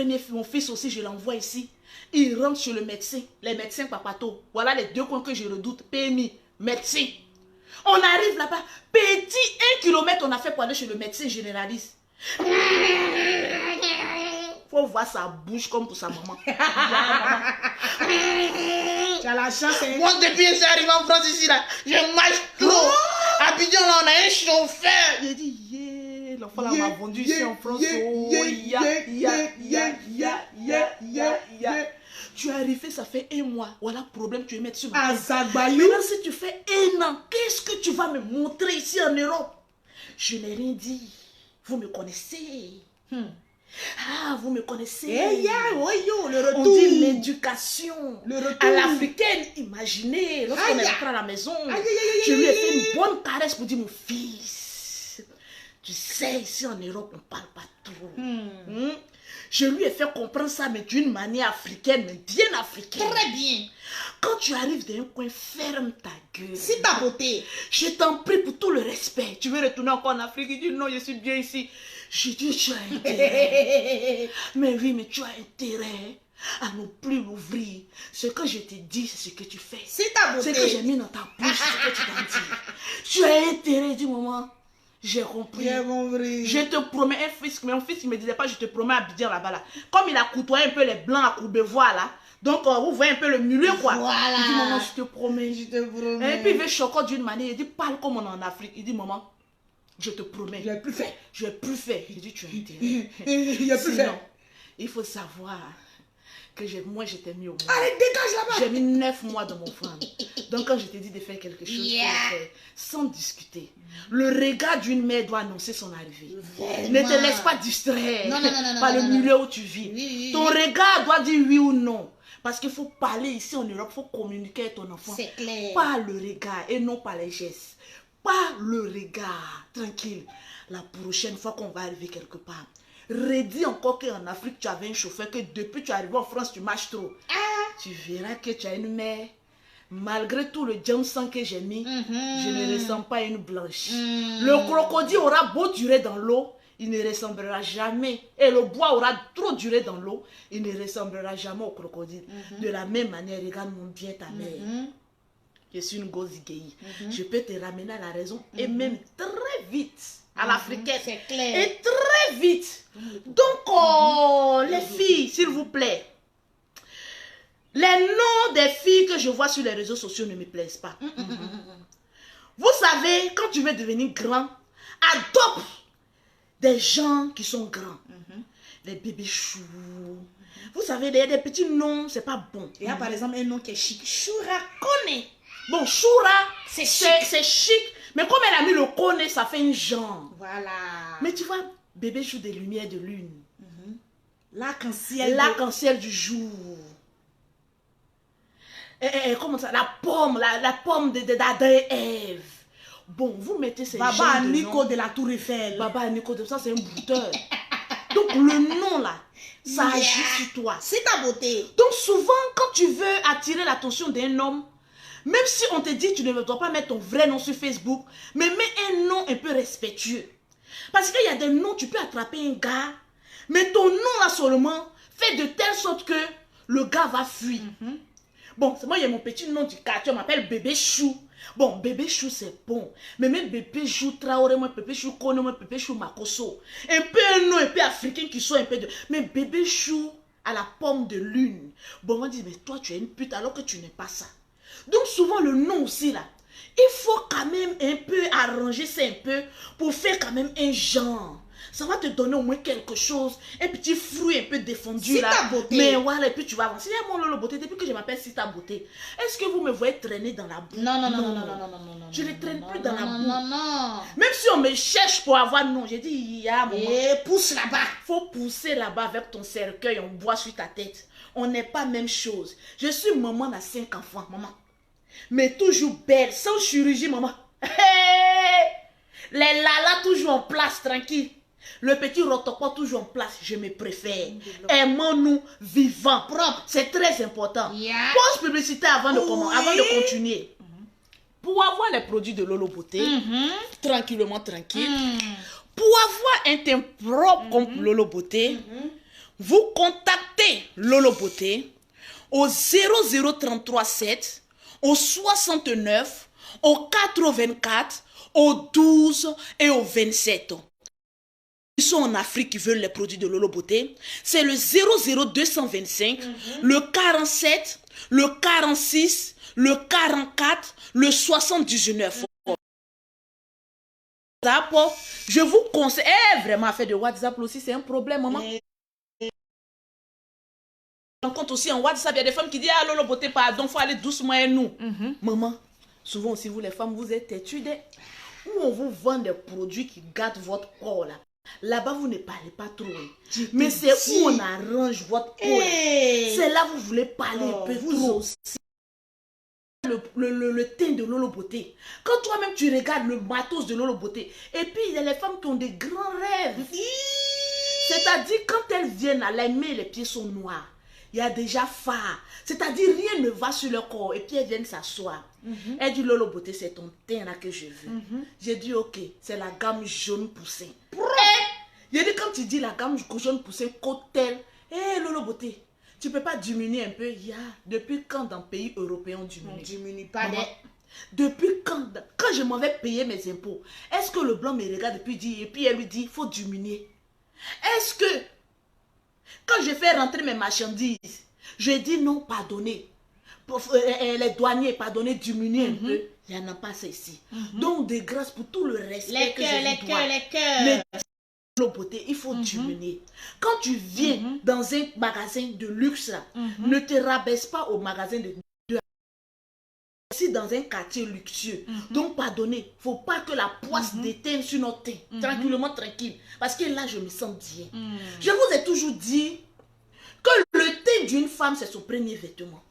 fils aussi, je l'envoie ici. Il rentre chez le médecin. Les médecins papato. Voilà les 2 coins que je redoute. PMI, médecin. On arrive là-bas. Petit 1 kilomètre, on a fait pour aller chez le médecin généraliste. Faut voir sa bouche comme pour sa maman. Tu as la chance. Hein? Moi, depuis que je suis arrivé en France ici, là, je marche trop. Abidjan, là, on a un chauffeur. J'ai dit, yeah, l'enfant là m'a vendu ici en France. Tu es arrivé, ça fait 1 mois. Voilà, problème, tu es mettre sur ma tête. Azagbayou. Maintenant, si tu fais 1 an, qu'est-ce que tu vas me montrer ici en Europe? Je n'ai rien dit. Vous me connaissez. Ah, vous me connaissez. Eh, le retour. On dit l'éducation Le retour. à l'africaine. Imaginez, lorsqu'on est rentré à la maison, je lui ai fait une bonne caresse pour dire, mon fils, tu sais, ici en Europe, on ne parle pas trop. Je lui ai fait comprendre ça, mais d'une manière africaine, mais bien africaine. Très bien. Quand tu arrives dans un coin, ferme ta gueule. Si ta beauté. Je t'en prie pour tout le respect. Tu veux retourner encore en Afrique? Il dit non, je suis bien ici. Je dis, tu as intérêt. Mais oui, mais tu as intérêt à ne plus l'ouvrir. Ce que je te dis, c'est ce que tu fais. Si ta beauté. Ce que j'ai mis dans ta bouche, c'est ce que tu t'en dis. Tu as intérêt du moment. J'ai compris. Bien compris. Je te promets, mon fils, il me disait pas, je te promets à Abidjan là-bas. Là. Comme il a côtoyé un peu les blancs à Courbevoie là. Donc, vous voyez un peu le milieu quoi. Voilà. Il dit, maman, je te promets. Je te promets. Et puis, il veut choquer d'une manière. Il dit, parle comme on est en Afrique. Il dit, maman, je te promets. Je n'ai plus fait. Je vais plus faire. Il dit, tu as intérêt. Il n'y a plus fait. Il faut savoir que moi, je t'ai mis au monde. Allez, dégage là-bas. J'ai mis 9 mois dans mon ventre. Donc, quand je t'ai dit de faire quelque chose, Yeah. faut le faire, sans discuter. Le regard d'une mère doit annoncer son arrivée. Vraiment. Ne te laisse pas distraire Non, non, non, non, par non, le non, milieu où tu vis. Oui, oui, Ton oui. regard doit dire oui ou non. Parce qu'il faut parler ici en Europe, il faut communiquer avec ton enfant. C'est clair. Par le regard et non par les gestes. Par le regard. Tranquille. La prochaine fois qu'on va arriver quelque part, redis encore qu'en Afrique, tu avais un chauffeur, que depuis que tu es arrivé en France, tu marches trop. Tu verras que tu as une mère. Malgré tout le Johnson que j'ai mis, je ne ressens pas une blanche. Le crocodile aura beau durer dans l'eau, il ne ressemblera jamais. Et le bois aura trop duré dans l'eau, il ne ressemblera jamais au crocodile. De la même manière, regarde-moi bien ta mère. Je suis une gozigei. Je peux te ramener à la raison et même très vite à l'africaine. C'est clair. Et très vite. Donc, les filles, s'il vous plaît, les noms des filles que je vois sur les réseaux sociaux ne me plaisent pas. Vous savez, quand tu veux devenir grand, adopte des gens qui sont grands. Les bébés choux. Vous savez, des petits noms, c'est pas bon. Il y a par exemple un nom qui est chic. Choura Kone. Bon, Choura, C'est c'est chic. Mais comme elle a mis le Kone, ça fait une jambe. Voilà. Mais tu vois, bébé chou des lumières de lune. L'arc-en-ciel. L'arc-en-ciel du jour. Comment ça? La pomme d'Adam et Ève. Bon, vous mettez ces Baba genres de Nico noms. de la Tour Eiffel. Baba Nico de ça, c'est un brouteur. Donc, le nom là, ça Yeah. agit sur toi. C'est ta beauté. Donc, souvent, quand tu veux attirer l'attention d'un homme, même si on te dit tu ne dois pas mettre ton vrai nom sur Facebook, mais mets un nom un peu respectueux. Parce qu'il y a des noms, tu peux attraper un gars, mais ton nom là seulement fait de telle sorte que le gars va fuir. Bon, moi, il y a mon petit nom du quartier, on m'appelle Bébé Chou. Bon, Bébé Chou, c'est bon. Mais même Bébé Chou Traoré, moi, Bébé Chou Kone, moi, Bébé Chou Makoso. Un peu un nom un peu africain qui soit un peu de... Mais Bébé Chou à la pomme de lune. Bon, on va dire, mais toi, tu es une pute alors que tu n'es pas ça. Donc, souvent, le nom aussi, là, il faut quand même un peu arranger ça un peu pour faire quand même un genre. Ça va te donner au moins quelque chose, un petit fruit un peu défendu Si là. ta beauté. Mais voilà, et puis tu vas avancer. Il y a mon Lolo Beauté, depuis que je m'appelle Si ta beauté. Est-ce que vous me voyez traîner dans la boue? Non, non, non, non, non, non, non, non, non. Je ne traîne plus dans la non, boue. non, non. Même si on me cherche pour avoir non, j'ai dit, il y a un moment. Et pousse là-bas. Faut pousser là-bas avec ton cercueil, on boit sur ta tête. On n'est pas même chose. Je suis maman à 5 enfants, maman. Mais toujours belle, sans chirurgie, maman. Hey! Les lalas toujours en place, tranquille. Le petit rotokwa toujours en place, je me préfère. Aimons-nous vivants. Propre. C'est très important. Yeah. Pause publicité avant de, avant de continuer. Pour avoir les produits de Lolo Beauté, tranquillement, tranquille. Pour avoir un teint propre comme Lolo Beauté, vous contactez Lolo Beauté au 00337, au 69, au 84, au 12 et au 27. Ils sont en Afrique qui veulent les produits de Lolo Beauté. C'est le 00225, le 47, le 46, le 44, le 79. WhatsApp, je vous conseille. Vraiment, faire de WhatsApp aussi, c'est un problème, maman. On compte aussi en WhatsApp, il y a des femmes qui disent ah Lolo Beauté, pardon, il faut aller doucement et nous. Maman, souvent aussi vous les femmes, vous êtes têtues où on vous vend des produits qui gâtent votre corps là. Là-bas, vous ne parlez pas trop. Mais c'est où on arrange votre corps. C'est là où vous voulez parler un peu trop. Aussi. Le teint de Lolo Beauté. Quand toi-même tu regardes le matos de Lolo Beauté, et puis il y a les femmes qui ont des grands rêves. C'est-à-dire quand elles viennent là, les mains et les pieds sont noirs. Il y a déjà phare. C'est-à-dire rien ne va sur leur corps. Et puis elles viennent s'asseoir. Elle dit Lolo Beauté, c'est ton teint là que je veux. J'ai dit ok, c'est la gamme jaune poussée. J'ai dit quand tu dis la gamme jaune poussée, cocktail. Lolo Beauté, tu peux pas diminuer un peu? Depuis quand dans le pays européen on diminue? On diminue pas. Depuis quand je m'en vais payer mes impôts, est-ce que le blanc me regarde et puis elle lui dit, il faut diminuer? Est-ce que quand je fais rentrer mes marchandises, je dis non, pardonnez. Les douaniers, pardonnez, diminuez un peu. Il n'y en a pas ça ici. Donc, de grâce pour tout le respect Les que cœurs, je les vous dois. cœurs, les cœurs. beauté, il faut diminuer. Quand tu viens dans un magasin de luxe, là, ne te rabaisse pas au magasin de aussi dans un quartier luxueux. Donc, pardonnez, faut pas que la poisse déteigne sur notre teint. Tranquillement, tranquille. Parce que là, je me sens bien. Je vous ai toujours dit que le teint d'une femme, c'est son premier vêtement.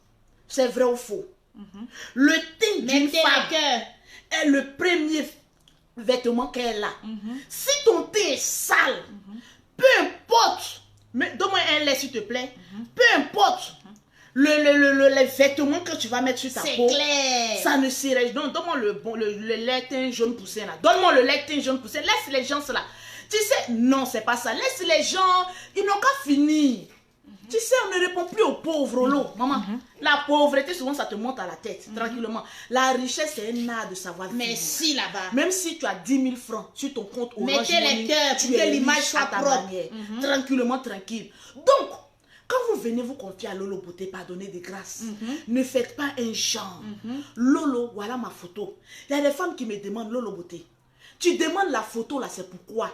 C'est vrai ou faux? Le teint d'une femme est le premier vêtement qu'elle a. Si ton teint est sale, peu importe, mais donne-moi un lait s'il te plaît, peu importe, les vêtements que tu vas mettre sur ta peau, clair. ça ne s'irait. Donc, donne-moi le lait teint jaune poussé là. Donne-moi le lait teint jaune poussé. Laisse les gens cela. Tu sais, non, c'est pas ça. Laisse les gens, ils n'ont qu'à finir. Tu sais, on ne répond plus aux pauvres, maman. La pauvreté, souvent, ça te monte à la tête, tranquillement. La richesse, c'est un art de savoir vivre. Merci là-bas. Même si tu as 10 000 francs sur ton compte Orange mettez les cœurs pour que l'image soit propre. Tranquillement, tranquille. Donc, quand vous venez vous confier à Lolo Beauté, pardonnez de grâce. Ne faites pas un genre. Lolo, voilà ma photo. Il y a des femmes qui me demandent, Lolo Beauté, tu demandes la photo là, c'est pourquoi?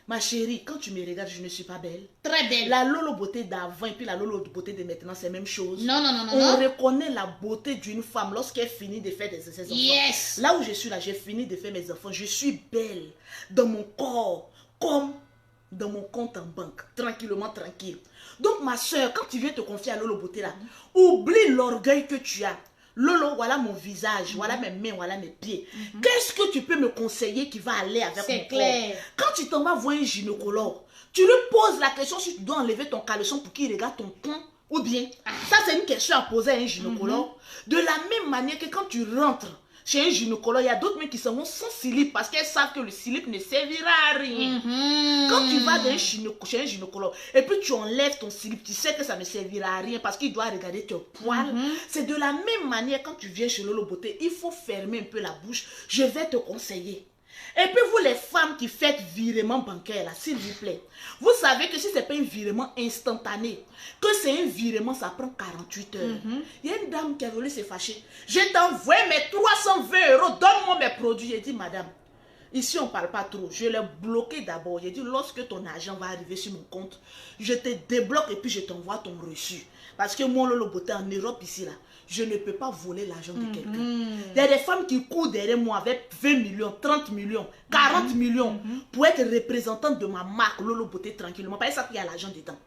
Ma chérie, quand tu me regardes, je ne suis pas belle. Très belle. La Lolo Beauté d'avant et puis la Lolo Beauté de maintenant, c'est la même chose. Non, non, non, non. On reconnaît la beauté d'une femme lorsqu'elle finit de faire ses enfants. Yes. Là où je suis là, j'ai fini de faire mes enfants. Je suis belle dans mon corps comme dans mon compte en banque. Tranquillement, tranquille. Donc ma soeur, quand tu viens te confier à Lolo Beauté là, oublie l'orgueil que tu as. Lolo, voilà mon visage, voilà mes mains, voilà mes pieds. Qu'est-ce que tu peux me conseiller qui va aller avec mon clair. corps? Quand tu t'en vas voir un gynécologue, tu lui poses la question si tu dois enlever ton caleçon pour qu'il regarde ton poing ou bien. Ça, c'est une question à poser à un gynécologue. De la même manière que quand tu rentres chez un gynécologue, il y a d'autres mecs qui s'en vont sans slip parce qu'elles savent que le slip ne servira à rien. Quand tu vas chez un gynécologue et puis tu enlèves ton slip, tu sais que ça ne servira à rien parce qu'il doit regarder tes poils. C'est de la même manière quand tu viens chez Lolo Beauté, il faut fermer un peu la bouche. Je vais te conseiller. Et puis vous les femmes qui faites virement bancaire là, s'il vous plaît, vous savez que si ce n'est pas un virement instantané, que c'est un virement, ça prend 48 heures. Il y a une dame qui a voulu se fâcher. Je t'envoie mes 320 €, donne-moi mes produits. J'ai dit, madame, ici on ne parle pas trop. Je l'ai bloqué d'abord. J'ai dit, lorsque ton argent va arriver sur mon compte, je te débloque et puis je t'envoie ton reçu. Parce que moi, Lolo Beauté, en Europe ici là, je ne peux pas voler l'argent de quelqu'un. Il y a des femmes qui courent derrière moi avec 20 millions, 30 millions, 40 millions pour être représentante de ma marque Lolo Beauté tranquillement. Parce que ça, il y a l'argent dedans.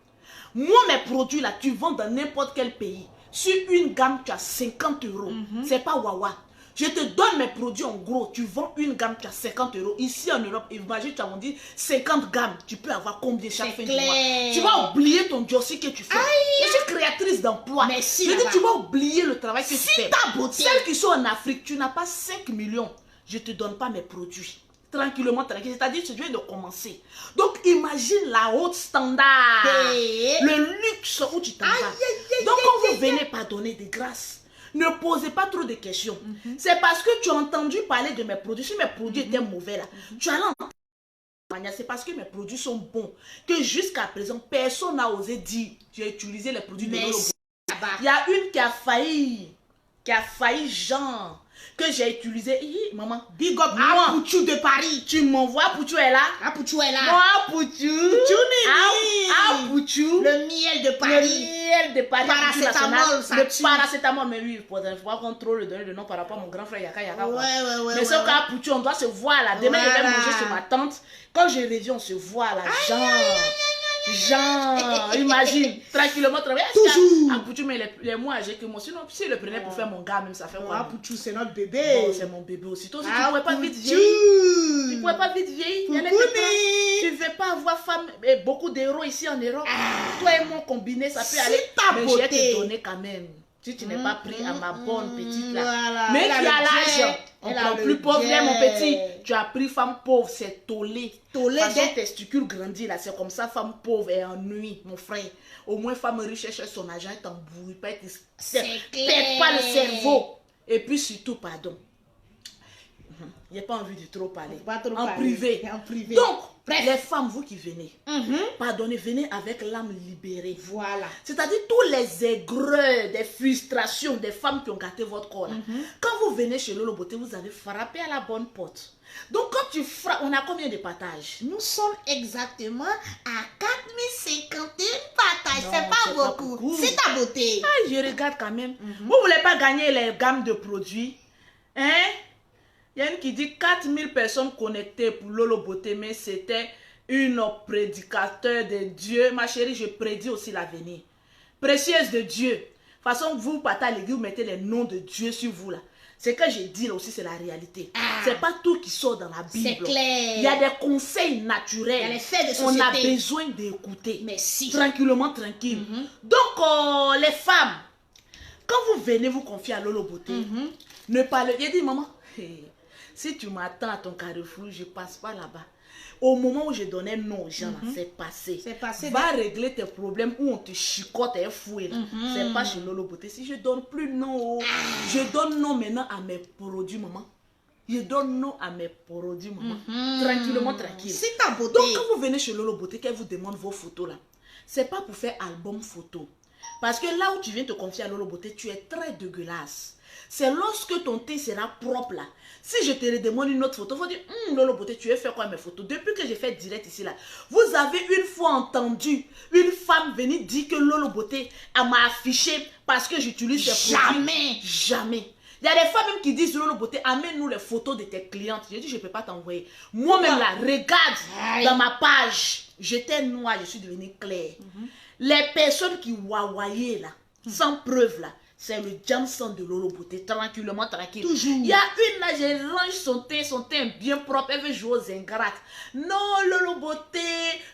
Moi, mes produits là, tu vends dans n'importe quel pays. Sur une gamme, tu as 50 €. C'est pas Wawa. Je te donne mes produits en gros. Tu vends une gamme, tu as 50 €. Ici en Europe, imagine, tu as vendu 50 gammes. Tu peux avoir combien chaque fin du mois? Tu vas oublier ton dossier que tu fais. Je suis créatrice d'emploi. Merci. Je dis, tu vas oublier le travail que tu fais. Ta beauté. Celles qui sont en Afrique, tu n'as pas 5 millions. Je ne te donne pas mes produits. Tranquillement, tranquille. C'est-à-dire que tu viens de commencer. Donc, imagine la haute standard. Le luxe où tu t'en vas. Donc, quand vous venez pardonner des grâces, ne posez pas trop de questions. C'est parce que tu as entendu parler de mes produits. Si mes produits étaient mauvais là, tu allais entendre. C'est parce que mes produits sont bons que jusqu'à présent, personne n'a osé dire j'ai utilisé les produits de Lolo Beauté. Il y a une qui a failli genre que j'ai utilisé. Maman, big up à Pouchou de Paris. Tu m'envoies, Pouchou est là. Pouchou est là. Moi, Pouchou. Pouchou. Le miel de Paris. Le miel de Paris. Paracétamol, ça tue. Le paracétamol, mais oui, pour une fois qu'on trop le donner le nom par rapport à mon grand frère Yaka. Ouais. Mais c'est qu'à Pouchou, on doit se voir là. Demain, je vais manger chez ma tante. Quand je reviens, on se voit là. Genre, imagine, tranquillement, travailler. Toujours. Pouchou, mais les moins âgés que moi. Sinon, si le prenait pour faire mon gars, même ça fait quoi? Pouchou, c'est notre bébé. Bon, c'est mon bébé aussi. Toi aussi, tu ne pourrais pas vite vieillir. Tu ne pourrais pas vite vieillir. Il y en a qui tu ne veux pas avoir femme et beaucoup d'euros ici en Europe. Toi et moi combinés, ça peut aller. Mais je vais te donner quand même. Si tu n'es pas pris à ma bonne petite là. Voilà, mais qui a l'âge. On prend plus pauvre, mon petit. jet. Tu as pris femme pauvre, c'est tolé. Tolé Parce des- que testicules grandit là, c'est comme ça, femme pauvre et ennui, mon frère. Au moins, femme riche cherche son argent, elle t'embrouille pas, C'est clair. perd pas le cerveau. Et puis surtout, pardon. Il n'y a pas envie de trop parler. Pas trop en parler. privé. En privé. Donc, Bref. Les femmes, vous qui venez, pardonnez, venez avec l'âme libérée. Voilà. C'est-à-dire tous les aigreurs, des frustrations des femmes qui ont gâté votre corps. Là. Quand vous venez chez Lolo Beauté, vous avez frappé à la bonne porte. Donc quand tu frappes, on a combien de partages? Nous sommes exactement à 4051 partages. Non, C'est pas beaucoup. beaucoup. C'est ta beauté. Ah, je regarde quand même. Vous voulez pas gagner les gammes de produits? Hein? Il y a une qui dit 4000 personnes connectées pour Lolo Beauté, mais c'était une prédicateur de Dieu. Ma chérie, je prédis aussi l'avenir. Précieuse de Dieu. De toute façon, vous partez à l'église, vous mettez les noms de Dieu sur vous là. Ce que je dis là aussi, c'est la réalité. C'est pas tout qui sort dans la Bible. C'est clair. Il y a des conseils naturels. Il y a les faits de On a société. besoin d'écouter. Merci. Tranquillement, tranquille. Donc, les femmes, quand vous venez vous confier à Lolo Beauté, ne parlez. Il dit, maman, si tu m'attends à ton carrefour, je passe pas là-bas. Au moment où je donnais non aux gens, là, c'est passé. C'est passé. Va régler tes problèmes où on te chicote et fouille. C'est pas chez Lolo Beauté. Si je donne plus non, je donne non maintenant à mes produits, maman. Je donne non à mes produits, maman. Tranquillement, tranquille. C'est ta beauté. Donc, quand vous venez chez Lolo Beauté, qu'elle vous demande vos photos là, c'est pas pour faire album photo. Parce que là où tu viens te confier à Lolo Beauté, tu es très dégueulasse. C'est lorsque ton thé sera propre là. Si je te redemande une autre photo, il faut dire, Lolo Beauté, tu veux faire quoi mes photos? Depuis que j'ai fait direct ici là, vous avez une fois entendu une femme venir dire que Lolo Beauté m'a affiché parce que j'utilise ses produits? Jamais. Jamais. Il y a des femmes même qui disent, Lolo Beauté, amène-nous les photos de tes clientes. J'ai dit, je ne peux pas t'envoyer. Moi-même là, regarde Aïe. dans ma page. J'étais noire, je suis devenue claire. Les personnes qui wawayaient là, sans preuve là, c'est le Johnson de Lolo Beauté, tranquillement, tranquille. Toujours. Il y a une là, je range son teint bien propre, elle veut jouer aux ingrates. Non, Lolo Beauté,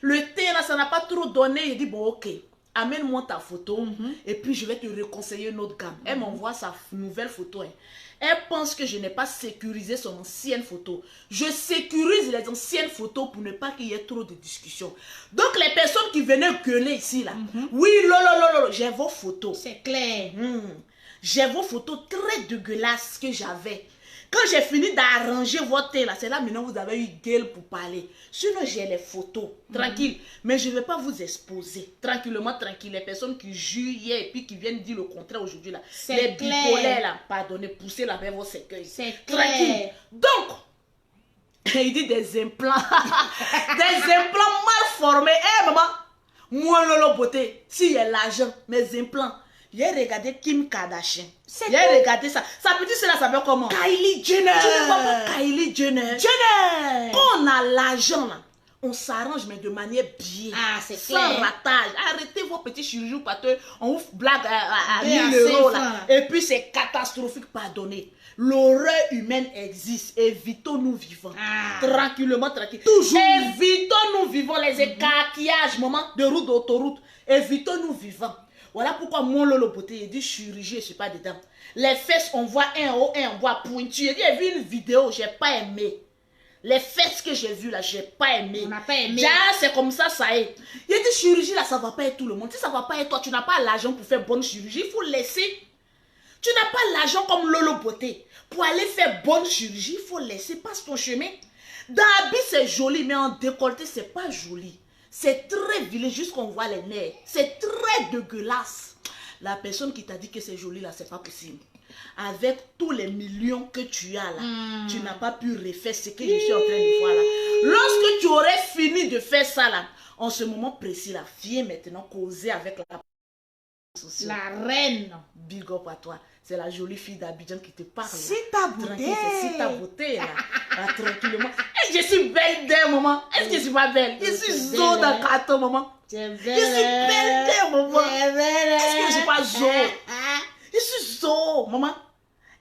le teint là, ça n'a pas trop donné. Il dit, bon, ok, amène-moi ta photo et puis je vais te reconseiller une autre gamme. Elle m'envoie sa nouvelle photo. Hein. Elle pense que je n'ai pas sécurisé son ancienne photo. Je sécurise les anciennes photos pour ne pas qu'il y ait trop de discussions. Donc les personnes qui venaient gueuler ici là, oui, lolo, j'ai vos photos. C'est clair. J'ai vos photos très dégueulasses que j'avais. Quand j'ai fini d'arranger votre thé là, c'est là maintenant vous avez eu gueule pour parler. Sinon j'ai les photos, tranquille. Mais je ne vais pas vous exposer. Tranquillement, tranquille. Les personnes qui jurent hier et puis qui viennent dire le contraire aujourd'hui là. C'est Les clair. bipolaires là, pardonnez, poussez là vers vos cercueils. C'est Tranquille. clair. Donc, il dit des implants. Des implants mal formés. Eh maman, moi Lolo Beauté, s'il y a l'argent, mes implants. J'ai regardé Kim Kardashian. J'ai regardé ça. Ça peut dire cela, ça s'appelle comment? Kylie Jenner. Tu ne vois pas Kylie Jenner? Quand on a l'argent là, on s'arrange mais de manière bien. Ah, c'est sans clair. ratage. Arrêtez vos petits chirurgies parce qu'on vous blague à Bien, 1000 euros là. francs. Et puis c'est catastrophique, pardonnez. L'horreur humaine existe. Évitons-nous vivants. Ah. Tranquillement, tranquille. Toujours. Évitons-nous vivants. Les écarquillages, moment de route, d'autoroute. Évitons-nous vivants. Voilà pourquoi mon Lolo Beauté, il dit chirurgie, je ne suis pas dedans. Les fesses, on voit un haut, un en voit pointu. Il dit, j'ai vu une vidéo, j'ai pas aimé. Les fesses que j'ai vues là, j'ai pas aimé. On n'a pas aimé. Déjà, c'est comme ça est. Il dit chirurgie là, ça va pas être tout le monde. Si ça va pas être toi, tu n'as pas l'argent pour faire bonne chirurgie, il faut laisser. Tu n'as pas l'argent comme Lolo Beauté. Pour aller faire bonne chirurgie, il faut laisser, passe ton chemin. Dans l'habit, c'est joli, mais en décolleté, c'est pas joli. C'est très vilain, juste qu'on voit les nerfs. C'est très dégueulasse. La personne qui t'a dit que c'est joli là, c'est pas possible. Avec tous les millions que tu as là, tu n'as pas pu refaire ce que je suis en train de voir là. Lorsque tu aurais fini de faire ça là, en ce moment précis là, viens maintenant causer avec la sociale. La reine. Big up à toi. C'est la jolie fille d'Abidjan qui te parle. là. C'est ta beauté. Tranquille, c'est ta beauté là. Là, tranquillement. Est-ce que je suis belle d'un moment? Est-ce que je suis pas belle? Je suis C'est zo belle, dans hein. le carton, maman. Je Je suis belle d'un moment. Est-ce que je suis pas zo? Ah. Je suis zo, maman.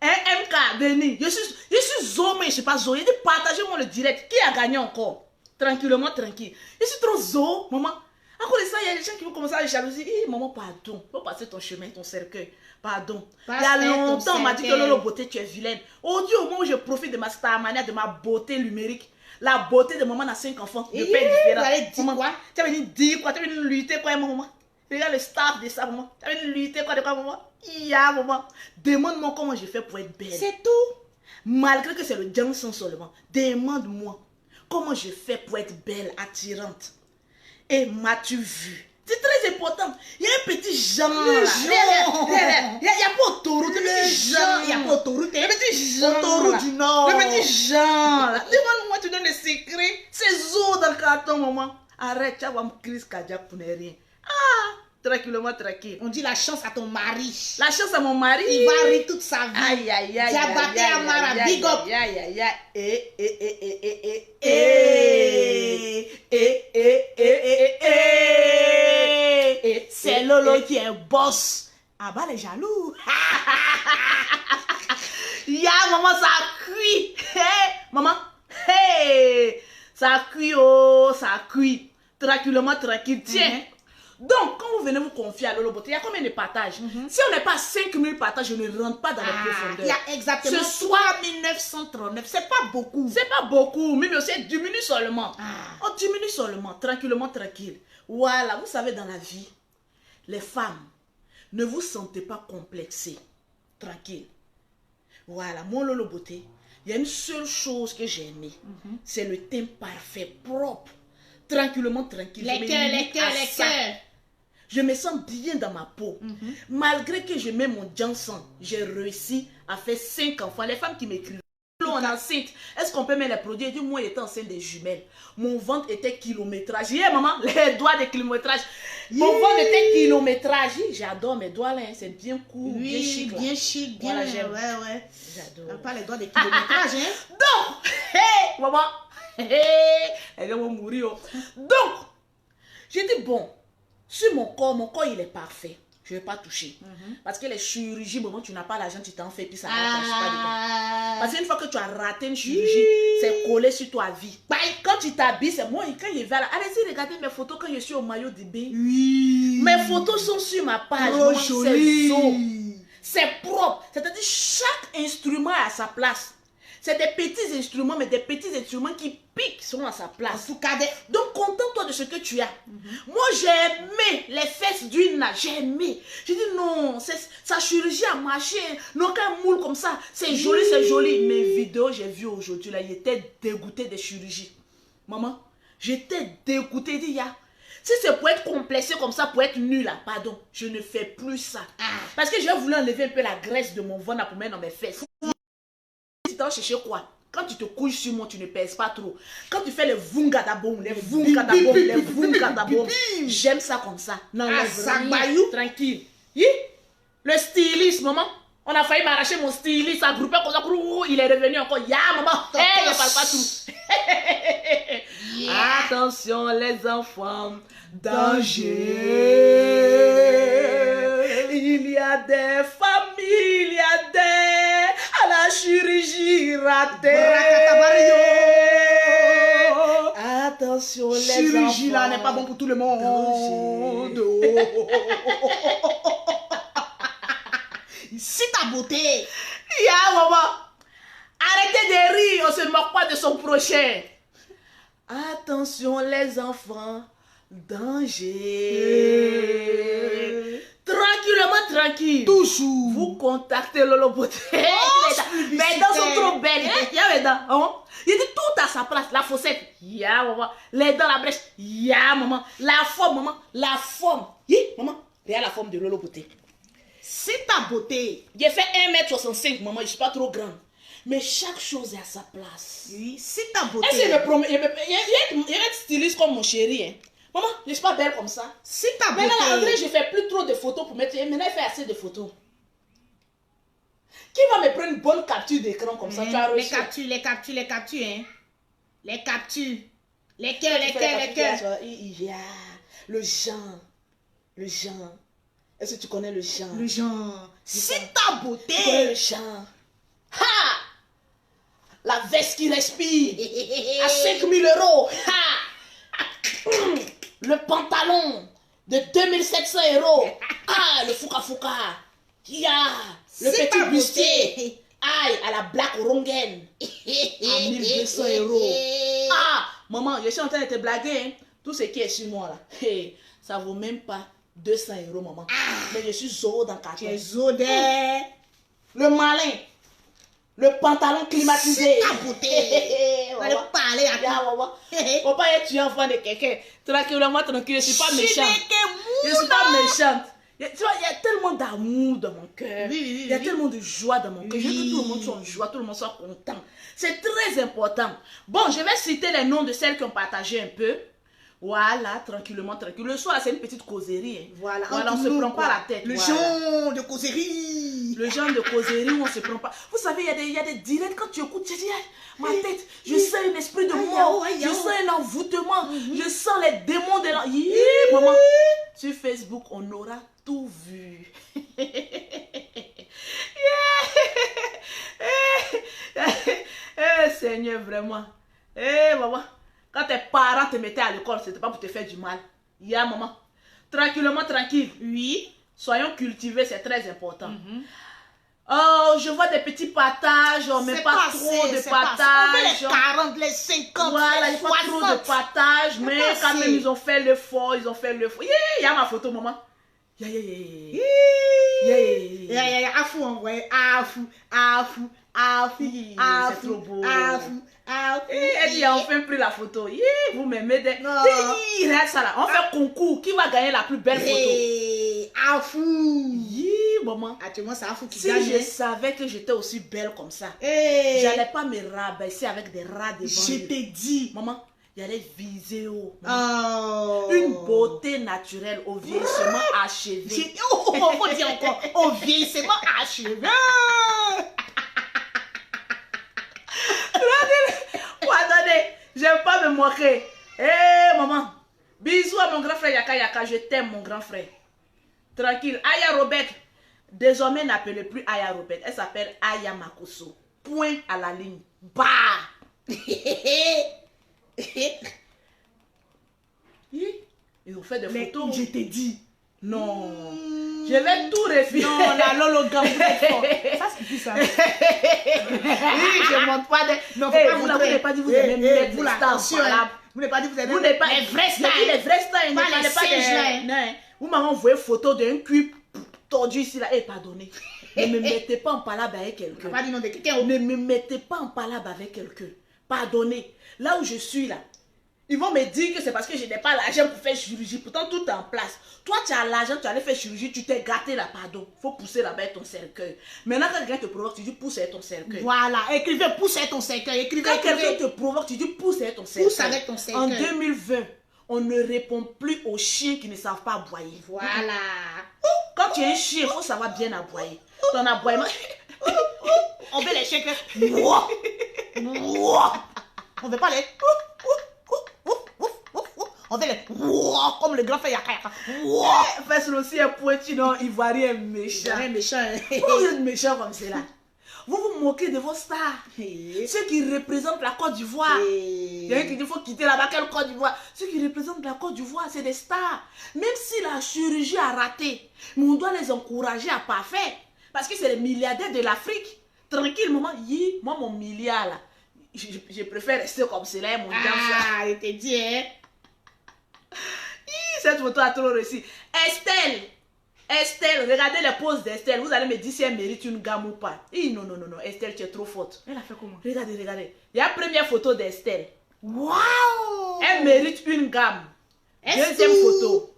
Un MK, Denis. Je suis zo, mais je suis pas zo. Il dit partagez-moi le direct. Qui a gagné encore? Tranquillement, tranquille. Je suis trop zo, maman. À cause de ça, il y a des gens qui vont commencer à jalouser. Hé, maman, pardon. Faut passer ton chemin, ton cercueil. Pardon. Passe Il y a ton longtemps, on m'a dit que cercueil. Lolo Beauté, tu es vilaine. Aujourd'hui, au moment où je profite de ma starmania, de ma beauté numérique, la beauté de maman a 5 enfants, de Hi, pères différents. vous allez dire Maman, quoi? tu as venu dire quoi? Tu as venu lutter quoi, maman? Regarde le staff de ça, maman. Tu as venu lutter quoi de quoi, maman? Ya, maman. Demande-moi comment je fais pour être belle. C'est tout. Malgré que c'est le Johnson seulement. Demande-moi. comment je fais pour être belle, attirante. Et m'as-tu vu? C'est très important. Il y a un petit Jean là. Il y a pas autoroute. Le petit Jean. Il y a pas autoroute. Le petit Jean. Autoroute du Nord. Le petit Jean là. Demande-moi, tu donnes les secrets. C'est Zo dans le carton, maman. Arrête, tu vas me crise cardiaque pour ne rien. Ah, tranquillement, tranquille. On dit la chance à ton mari. La chance à mon mari. Il va rire toute sa vie. Aïe, aïe, aïe. Diabaté Amara, big up. Aïe, aïe, aïe. C'est Lolo qui est boss. Ah bah les jaloux. Ya maman ça cuit. Hey, maman. Hey, ça cuit oh, ça cuit. Tranquillement tranquille. Tiens. Donc, quand vous venez vous confier à Lolo Beauté, il y a combien de partages? Si on n'est pas 5000 partages, je ne rentre pas dans la profondeur. Il y a exactement Ce soir, 1939. C'est pas beaucoup. c'est pas beaucoup, mais aussi diminue seulement. Ah. On diminue seulement, tranquillement, tranquille. Voilà, vous savez, dans la vie, les femmes, ne vous sentez pas complexées. Tranquille. Voilà, mon Lolo Beauté, il y a une seule chose que j'ai aimée. C'est le teint parfait, propre. Tranquillement, tranquille. Les cœurs, les cœurs, les cœurs. Je me sens bien dans ma peau. Malgré que je mets mon Johnson, j'ai réussi à faire 5 enfants. Les femmes qui m'écrivent, on est enceinte. Est-ce qu'on peut mettre les produits? Du moins, j'étais enceinte des jumelles. Mon ventre était kilométrage. Hier, maman, les doigts de kilométrage. Mon ventre était kilométrage. J'adore mes doigts là. C'est bien court, Oui, bien chic. Là. bien chic, bien. Voilà, j'aime. Ouais. J'adore. Pas les doigts de kilométrage, hein. Donc, hey, maman, hey, elle va mourir. Donc, j'ai dit, bon, sur mon corps, il est parfait. Je ne vais pas toucher. Parce que les chirurgies, moment, tu n'as pas l'argent, tu t'en fais, puis ça va pas. Parce qu'une fois que tu as raté une chirurgie, c'est collé sur ta vie. Quand tu t'habilles, c'est moi, quand il va là, allez-y, regardez mes photos quand je suis au maillot de bain. Oui. Mes photos sont sur ma page. Trop joli. C'est propre. C'est-à-dire chaque instrument a sa place. C'est des petits instruments, mais des petits instruments qui piquent sont à sa place. En tout cas, donc, contente-toi de ce que tu as. Moi, j'ai aimé les fesses d'une là. J'ai aimé. J'ai dit non, sa chirurgie a marché. Non, qu'un moule comme ça, c'est joli, c'est joli. Mes vidéos, j'ai vu aujourd'hui, là, j'étais dégoûtée des chirurgies. Maman, j'étais dégoûtée. Il dit, si c'est pour être complexé comme ça, pour être nul là, pardon, je ne fais plus ça. Parce que je voulu enlever un peu la graisse de mon ventre pour mettre dans mes fesses. Tu t'en cherches quoi? Quand tu te couches sur moi, tu ne pèses pas trop. Quand tu fais les vungadaboum, j'aime ça comme ça. Non, tranquille. Le styliste, maman. On a failli m'arracher mon styliste, ça groupait comme ça, il est revenu encore. Ya, maman, il ne parle pas tout. Yeah. Attention les enfants, danger. Il y a des familles, il y a des à la chirurgie ratée. Attention les enfants. Chirurgie là n'est pas bon pour tout le monde. Si ta beauté. Ya maman, arrêtez de rire, on se moque pas de son prochain. Attention les enfants, danger. Tranquillement, tranquille. Toujours. Vous contactez Lolo Beauté. Mes dents sont trop belles. Il y a mes dents. Hein? Il dit tout à sa place. La fossette. Ya maman. Les dents, la brèche. Ya maman. La forme, maman. La forme. Maman. Regarde la forme de Lolo Beauté. Si ta beauté. J'ai fait 1m65, maman. Je ne suis pas trop grande. Mais chaque chose est à sa place. Oui, si ta beauté. Est-ce qu'il me promet? Il va être styliste comme mon chéri. Hein? Maman, je ne suis pas belle comme ça. Si ta beauté. Maintenant, André, je ne fais plus trop de photos pour mettre. Maintenant, il fait assez de photos. Qui va me prendre une bonne capture d'écran comme ça? Tu as les captures, hein. Les captures. Les cœurs. Le genre. Est-ce que tu connais le genre? Le genre. Si ta beauté. Tu connais le genre. Ha! La veste qui respire. À 5000 €. Ha! Le pantalon de 2700 €. Ah, le fouka. Le si petit bustier. Aïe, à la Black Rongen. À 1200 €. Ah, maman, je suis en train de te blaguer. Hein. Tout ce qui est sur moi là. Hey, ça vaut même pas 200 €, maman. Mais je suis Zo dans le carton. Tu es Zo. Le malin. Le pantalon climatisé. C'est ta beauté. On va parler à toi. Faut pas être tu enfant de quelqu'un. Tranquillement, tranquille, je suis pas méchante. Je suis Je pas méchante. Tu vois, il y a tellement d'amour dans mon cœur. Oui, Il y a tellement de joie dans mon cœur. Je veux que tout le monde soit en joie, tout le monde soit content. C'est très important. Bon, je vais citer les noms de celles qui ont partagé un peu. Voilà, tranquillement, tranquille. Le soir, c'est une petite causerie. Hein. Voilà, on se prend pas la tête. Le voilà. genre de causerie. Le genre de causerie où on se prend pas. Vous savez, il y a des directs quand tu écoutes, tu dis, ma tête, je sens un esprit de mort, je sens un envoûtement, je sens les démons de la... Maman, sur Facebook, on aura tout vu. Seigneur, vraiment. Maman, quand tes parents te mettaient à l'école, c'était pas pour te faire du mal. Maman. Tranquillement, tranquille. Oui. Soyons cultivés, c'est très important. Oh, je vois des petits partages, mais pas trop de partages. Les 40, les 50, voilà, les il n'y a pas trop de partages, mais quand même, ils ont fait l'effort, Il y a ma photo, maman. Afou, envoyé. Afou. C'est trop beau. Elle dit, on fait plus la photo. Vous m'aimez. Regarde ça là. On fait concours. Qui va gagner la plus belle photo? Afou. Maman. Actuellement, c'est Afou qui Si gagne. je savais que j'étais aussi belle comme ça, j'allais pas me rabaisser avec des rats devant. Je t'ai dit. Maman, il y a des vidéos. Oh. Une beauté naturelle au vieillissement achevé. On faut dire encore. Au vieillissement achevé. Attendez, j'aime pas me moquer. Maman, bisous à mon grand frère Yaka Yaka, je t'aime mon grand frère. Tranquille, Aya Robert, désormais n'appelez plus Aya Robert, elle s'appelle Aya Makoso. Point à la ligne. Bah. Ils ont fait des photos. Je t'ai dit. Non. Je vais tout refuser. Non, la Lolo Gam. Ça, c'est qui ça? Oui, je montre pas des... Non, vous n'avez pas dit vous aimez mettre vous des stars en palabre. Vous n'avez pas dit vous aimez Vous n'avez pas les vrais stars. Les vrais stars, ils ne Pas parlent les pas singes, là. des... Non, vous m'avez envoyé photo d'un cul tordu ici, là. Pardonnez. Ne me mettez pas en palabre avec quelqu'un. Pas du nom de quelqu'un. Ne me mettez pas en palabre avec quelqu'un. Pardonnez. Là où je suis, là, ils vont me dire que c'est parce que je n'ai pas l'argent pour faire chirurgie. Pourtant, tout est en place. Toi, tu as l'argent, tu allais faire chirurgie, tu t'es gâté là, pardon. Il faut pousser là-bas ton cercueil. Maintenant, quand quelqu'un te provoque, tu dis pousse avec ton cercueil. Voilà, écrivez pousse avec ton cercueil. Écrivez, Quand quelqu'un te provoque, tu dis pousse avec ton cercueil. Pousse avec ton cercueil. En 2020, on ne répond plus aux chiens qui ne savent pas aboyer. Voilà. Quand tu es un chien, il faut savoir bien aboyer. Ton aboiement... On veut les chiens que... On veut pas les... On fait les... Comme le grand frère Yaka Yaka. Fais aussi un pointu, non, ivoirien méchant. Un méchant. Pourquoi vous êtes méchant comme cela? Vous vous moquez de vos stars. Ceux qui représentent la Côte d'Ivoire. Il y a un qui dit qu'il faut quitter là-bas, quelle Côte d'Ivoire? Ceux qui représentent la Côte d'Ivoire, c'est des stars. Même si la chirurgie a raté, mais on doit les encourager à pas faire. Parce que c'est les milliardaires de l'Afrique. Tranquille, maman. Moi, mon milliard, là, je préfère rester comme cela, mon Ah, je t'ai dit, hein. Cette photo a trop réussi. Estelle, regardez les poses d'Estelle. Vous allez me dire si elle mérite une gamme ou pas. Non, Estelle, tu es trop forte. Elle a fait comment? Regardez. Il y a la première photo d'Estelle. Waouh! Elle mérite une gamme. Deuxième photo.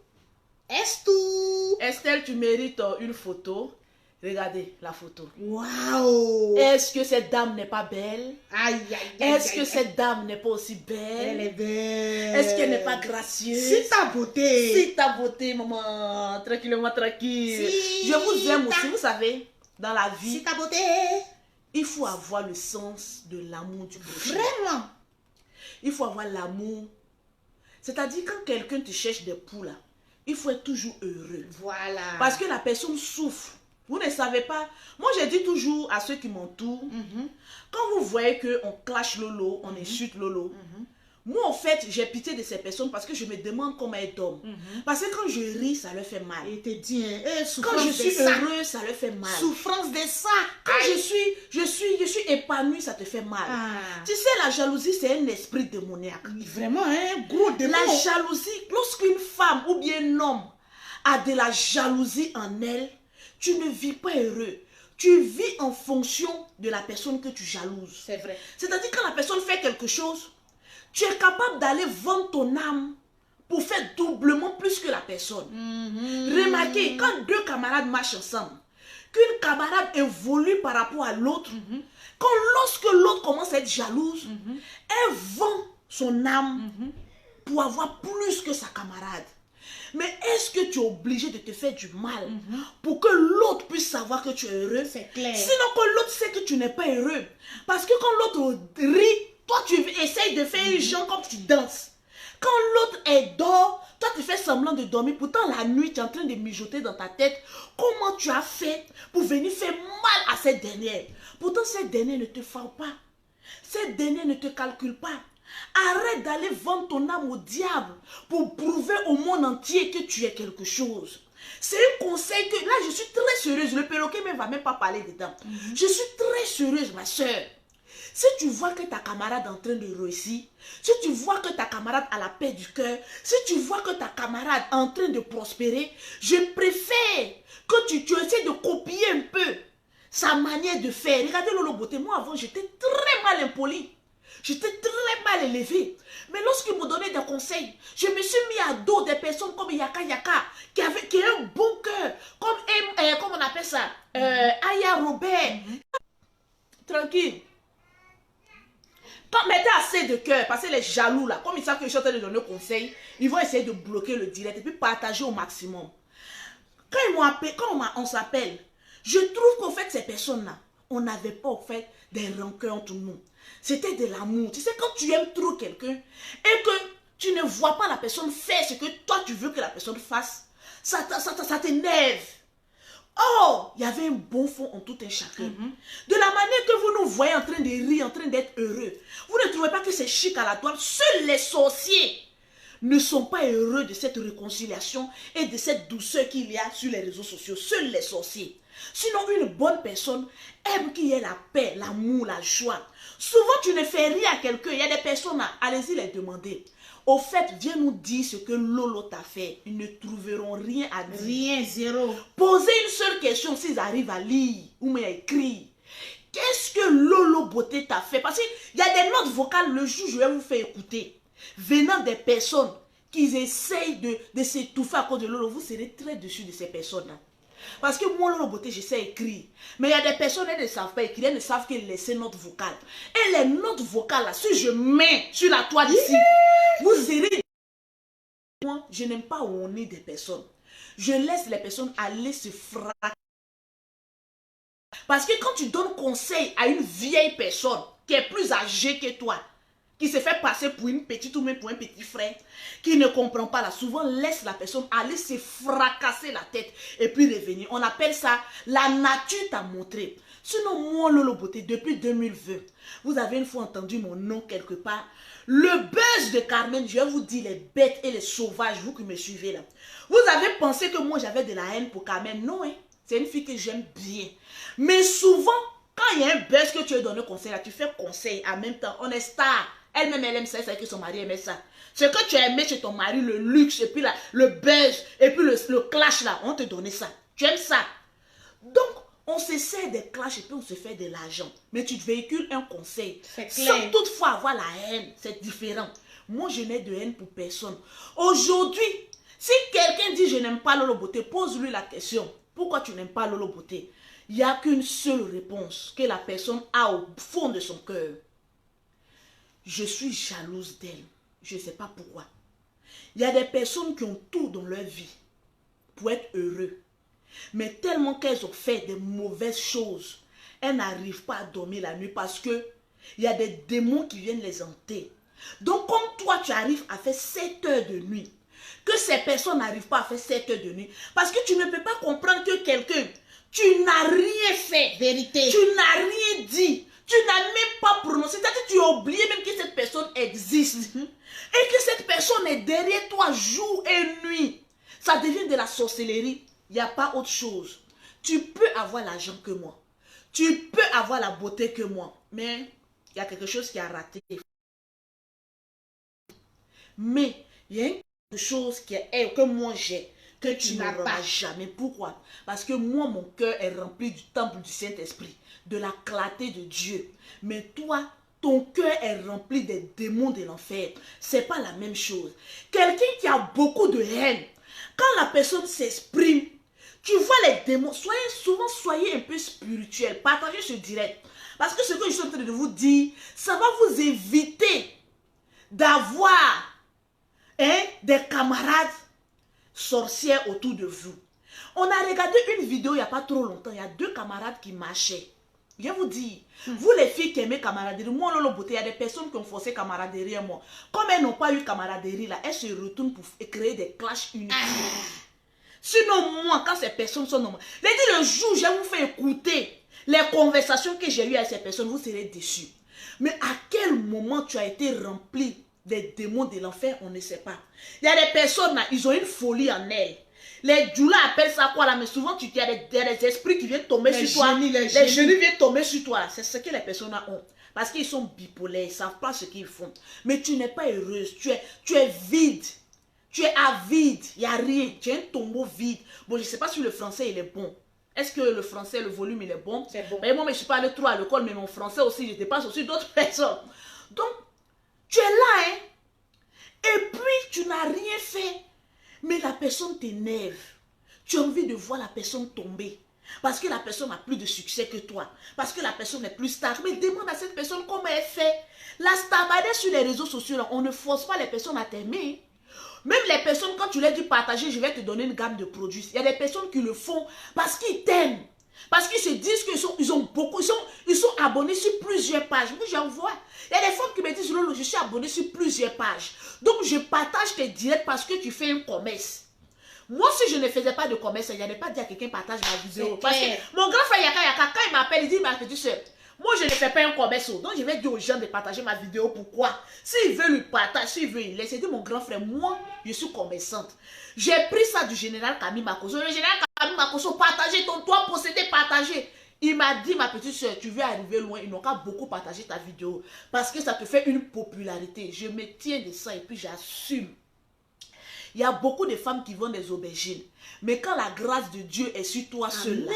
Estelle, tu mérites une photo. Regardez la photo. Waouh! Est-ce que cette dame n'est pas belle? Aïe. Est-ce que cette dame n'est pas aussi belle? Elle est belle. Est-ce qu'elle n'est pas gracieuse? C'est ta beauté. C'est ta beauté, maman. Tranquillement, tranquille. Je vous aime aussi, vous savez. Dans la vie, C'est ta beauté. il faut avoir le sens de l'amour du prochain. Vraiment. Il faut avoir l'amour. C'est-à-dire, quand quelqu'un te cherche des poux, là, il faut être toujours heureux. Voilà. Parce que la personne souffre. Vous ne savez pas. Moi, je dis toujours à ceux qui m'entourent, quand vous voyez qu'on clash Lolo, on insulte Lolo, moi, en fait, j'ai pitié de ces personnes parce que je me demande comment elles dorment. Parce que quand je ris, ça leur fait mal. Et te dit, Quand je suis heureux, ça leur fait mal. Souffrance de ça. Quand je suis épanouie, ça te fait mal. Tu sais, la jalousie, c'est un esprit démoniaque. Vraiment, un gros démon. La jalousie, lorsqu'une femme ou bien un homme a de la jalousie en elle, tu ne vis pas heureux. tu vis en fonction de la personne que tu jalouses. C'est vrai. C'est-à-dire quand la personne fait quelque chose, tu es capable d'aller vendre ton âme pour faire doublement plus que la personne. Remarquez, quand deux camarades marchent ensemble, qu'une camarade évolue par rapport à l'autre, lorsque l'autre commence à être jalouse, elle vend son âme pour avoir plus que sa camarade. Mais est-ce que tu es obligé de te faire du mal pour que l'autre puisse savoir que tu es heureux? C'est clair. Sinon que l'autre sait que tu n'es pas heureux. Parce que quand l'autre rit, toi tu essayes de faire une genre comme tu danses. Quand l'autre est dehors, toi tu fais semblant de dormir. Pourtant la nuit tu es en train de mijoter dans ta tête. Comment tu as fait pour venir faire mal à cette dernière? Pourtant cette dernière ne te frappe pas. Cette dernière ne te calcule pas. Arrête d'aller vendre ton âme au diable pour prouver au monde entier que tu es quelque chose. C'est un conseil que, là je suis très sérieuse, le perroquet ne va même pas parler dedans. Je suis très sérieuse ma soeur. Si tu vois que ta camarade est en train de réussir, si tu vois que ta camarade a la paix du cœur, si tu vois que ta camarade est en train de prospérer, je préfère que tu essaies de copier un peu sa manière de faire. Regardez Lolo Beauté, moi avant j'étais très mal impoli. J'étais très mal élevée. Mais lorsqu'il me donnait des conseils, je me suis mis à dos des personnes comme Yaka Yaka, qui a un bon cœur, comme on appelle ça, Aya Robert. Tranquille. Quand mettez assez de cœur, parce que les jaloux là, comme ils savent que je suis en train de donner conseil, ils vont essayer de bloquer le direct et puis partager au maximum. Quand ils m'ont appelé, on s'appelle, je trouve qu'en fait ces personnes-là, on n'avait pas en fait des rancœurs entre nous. C'était de l'amour. Tu sais, quand tu aimes trop quelqu'un et que tu ne vois pas la personne faire ce que toi tu veux que la personne fasse, ça t'énerve. Oh, il y avait un bon fond en tout un chacun. De la manière que vous nous voyez en train de rire, en train d'être heureux, vous ne trouvez pas que c'est chic à la toile? Seuls les sorciers ne sont pas heureux de cette réconciliation et de cette douceur qu'il y a sur les réseaux sociaux. Seuls les sorciers. Sinon, une bonne personne aime qu'il y ait la paix, l'amour, la joie. Souvent, tu ne fais rien à quelqu'un. Il y a des personnes, allez-y les demander. Au fait, viens nous dire ce que Lolo t'a fait. Ils ne trouveront rien à dire. Rien, zéro. Posez une seule question s'ils arrivent à lire ou à écrire. Qu'est-ce que Lolo Beauté t'a fait? Parce qu'il y a des notes vocales, le jour, je vais vous faire écouter. Venant des personnes qui essayent de s'étouffer à cause de Lolo, vous serez très dessus de ces personnes-là. Parce que moi, Lolo Beauté, je sais écrire. Mais il y a des personnes, elles ne savent pas écrire, elles ne savent que laisser notes vocales. Et les notes vocales, là, si je mets sur la toile ici, vous serez... Moi, je n'aime pas honner des personnes. Je laisse les personnes aller se fracasser. Parce que quand tu donnes conseil à une vieille personne qui est plus âgée que toi, qui se fait passer pour une petite ou même pour un petit frère, qui ne comprend pas là, souvent laisse la personne aller se fracasser la tête et puis revenir. On appelle ça la nature t'a montré. Sinon, moi, Lolo Beauté, depuis 2020, vous avez une fois entendu mon nom quelque part. Le buzz de Carmen, je vais vous dire les bêtes et les sauvages, vous qui me suivez là. Vous avez pensé que moi j'avais de la haine pour Carmen? Non, hein? C'est une fille que j'aime bien. Mais souvent, quand il y a un buzz que tu as donné conseil là, tu fais conseil en même temps. On est star. Elle-même, elle aime ça, c'est que son mari aimait ça. Ce que tu as aimé chez ton mari, le luxe, et puis là, le buzz, et puis le clash là, on te donnait ça. Tu aimes ça. Donc, on se sert des clashs et puis on se fait de l'argent. Mais tu te véhicules un conseil. Sans toutefois avoir la haine. C'est différent. Moi, je n'ai de haine pour personne. Aujourd'hui, si quelqu'un dit je n'aime pas Lolo Beauté, pose-lui la question. Pourquoi tu n'aimes pas Lolo Beauté? Il n'y a qu'une seule réponse que la personne a au fond de son cœur. Je suis jalouse d'elle. Je ne sais pas pourquoi. Il y a des personnes qui ont tout dans leur vie pour être heureux. Mais tellement qu'elles ont fait des mauvaises choses, elles n'arrivent pas à dormir la nuit parce que il y a des démons qui viennent les hanter. Donc comme toi tu arrives à faire 7 heures de nuit, que ces personnes n'arrivent pas à faire 7 heures de nuit, parce que tu ne peux pas comprendre que quelqu'un, tu n'as rien fait, vérité, tu n'as rien dit, tu n'as même pas prononcé, c'est-à-dire que tu as oublié même que cette personne existe, et que cette personne est derrière toi jour et nuit. Ça devient de la sorcellerie. Il n'y a pas autre chose. Tu peux avoir l'argent que moi. Tu peux avoir la beauté que moi. Mais il y a quelque chose qui a raté. Mais il y a une chose que moi j'ai. que tu n'auras jamais. Pourquoi? Parce que moi, mon cœur est rempli du temple du Saint-Esprit, de la clarté de Dieu. Mais toi, ton cœur est rempli des démons de l'enfer. C'est pas la même chose. Quelqu'un qui a beaucoup de haine, quand la personne s'exprime, tu vois les démons. Soyez un peu spirituel. Partagez ce direct. Parce que ce que je suis en train de vous dire, ça va vous éviter d'avoir des camarades sorcières autour de vous. On a regardé une vidéo il n'y a pas trop longtemps. Il y a 2 camarades qui marchaient. Je vais vous dire, vous les filles qui aimez camaraderie, moi, Lolo Beauté, il y a des personnes qui ont forcé camaraderie à moi. Comme elles n'ont pas eu camaraderie là, elles se retournent pour créer des clashs inutiles. Sinon, moi, quand ces personnes sont normales, le jour où je vous fais écouter les conversations que j'ai eues avec ces personnes, vous serez déçus. Mais à quel moment tu as été rempli des démons de l'enfer, on ne sait pas. Il y a des personnes là, ils ont une folie en elles. Les djoulas appellent ça quoi là, mais souvent il y a des esprits qui viennent tomber sur toi. Les génies viennent tomber sur toi. C'est ce que les personnes ont. Parce qu'ils sont bipolaires, ils ne savent pas ce qu'ils font. Mais tu n'es pas heureuse, tu es vide. Tu es avide, il n'y a rien. Tu es un tombeau vide. Bon, je ne sais pas si le français il est bon. Est-ce que le français, le volume il est bon? C'est bon. Mais moi, je ne suis pas allée trop à l'école, mais mon français aussi, je dépasse aussi d'autres personnes. Donc, tu es là, hein. Et puis, tu n'as rien fait. Mais la personne t'énerve. Tu as envie de voir la personne tomber. Parce que la personne a plus de succès que toi. Parce que la personne est plus star. Mais demande à cette personne comment elle fait. La starbadée sur les réseaux sociaux, là, on ne force pas les personnes à t'aimer. Même les personnes, quand tu leur dis partager, je vais te donner une gamme de produits. Il y a des personnes qui le font parce qu'ils t'aiment. Parce qu'ils se disent qu'ils sont abonnés sur plusieurs pages. Moi, j'en vois. Il y a des femmes qui me disent, Lolo, je suis abonné sur plusieurs pages. Donc, je partage tes directs parce que tu fais un commerce. Moi, si je ne faisais pas de commerce, il n'y avait pas dit à quelqu'un partage ma vidéo. Parce que mon grand frère Yaka, quand il m'appelle, il dit, ma petite soeur, moi, je ne fais pas un commerce. Donc, je vais dire aux gens de partager ma vidéo. Pourquoi? S'il veut le partager, s'il veut, il laisse. Il dit, mon grand frère, moi, je suis commerçante. J'ai pris ça du général Camille Makoso. Le général Camille Makoso, partagez ton toit, posséder, partager. Il m'a dit, ma petite soeur, tu veux arriver loin. Ils n'ont qu'à beaucoup partager ta vidéo. Parce que ça te fait une popularité. Je me tiens de ça et puis j'assume. Il y a beaucoup de femmes qui vendent des aubergines. Mais quand la grâce de Dieu est sur toi seul,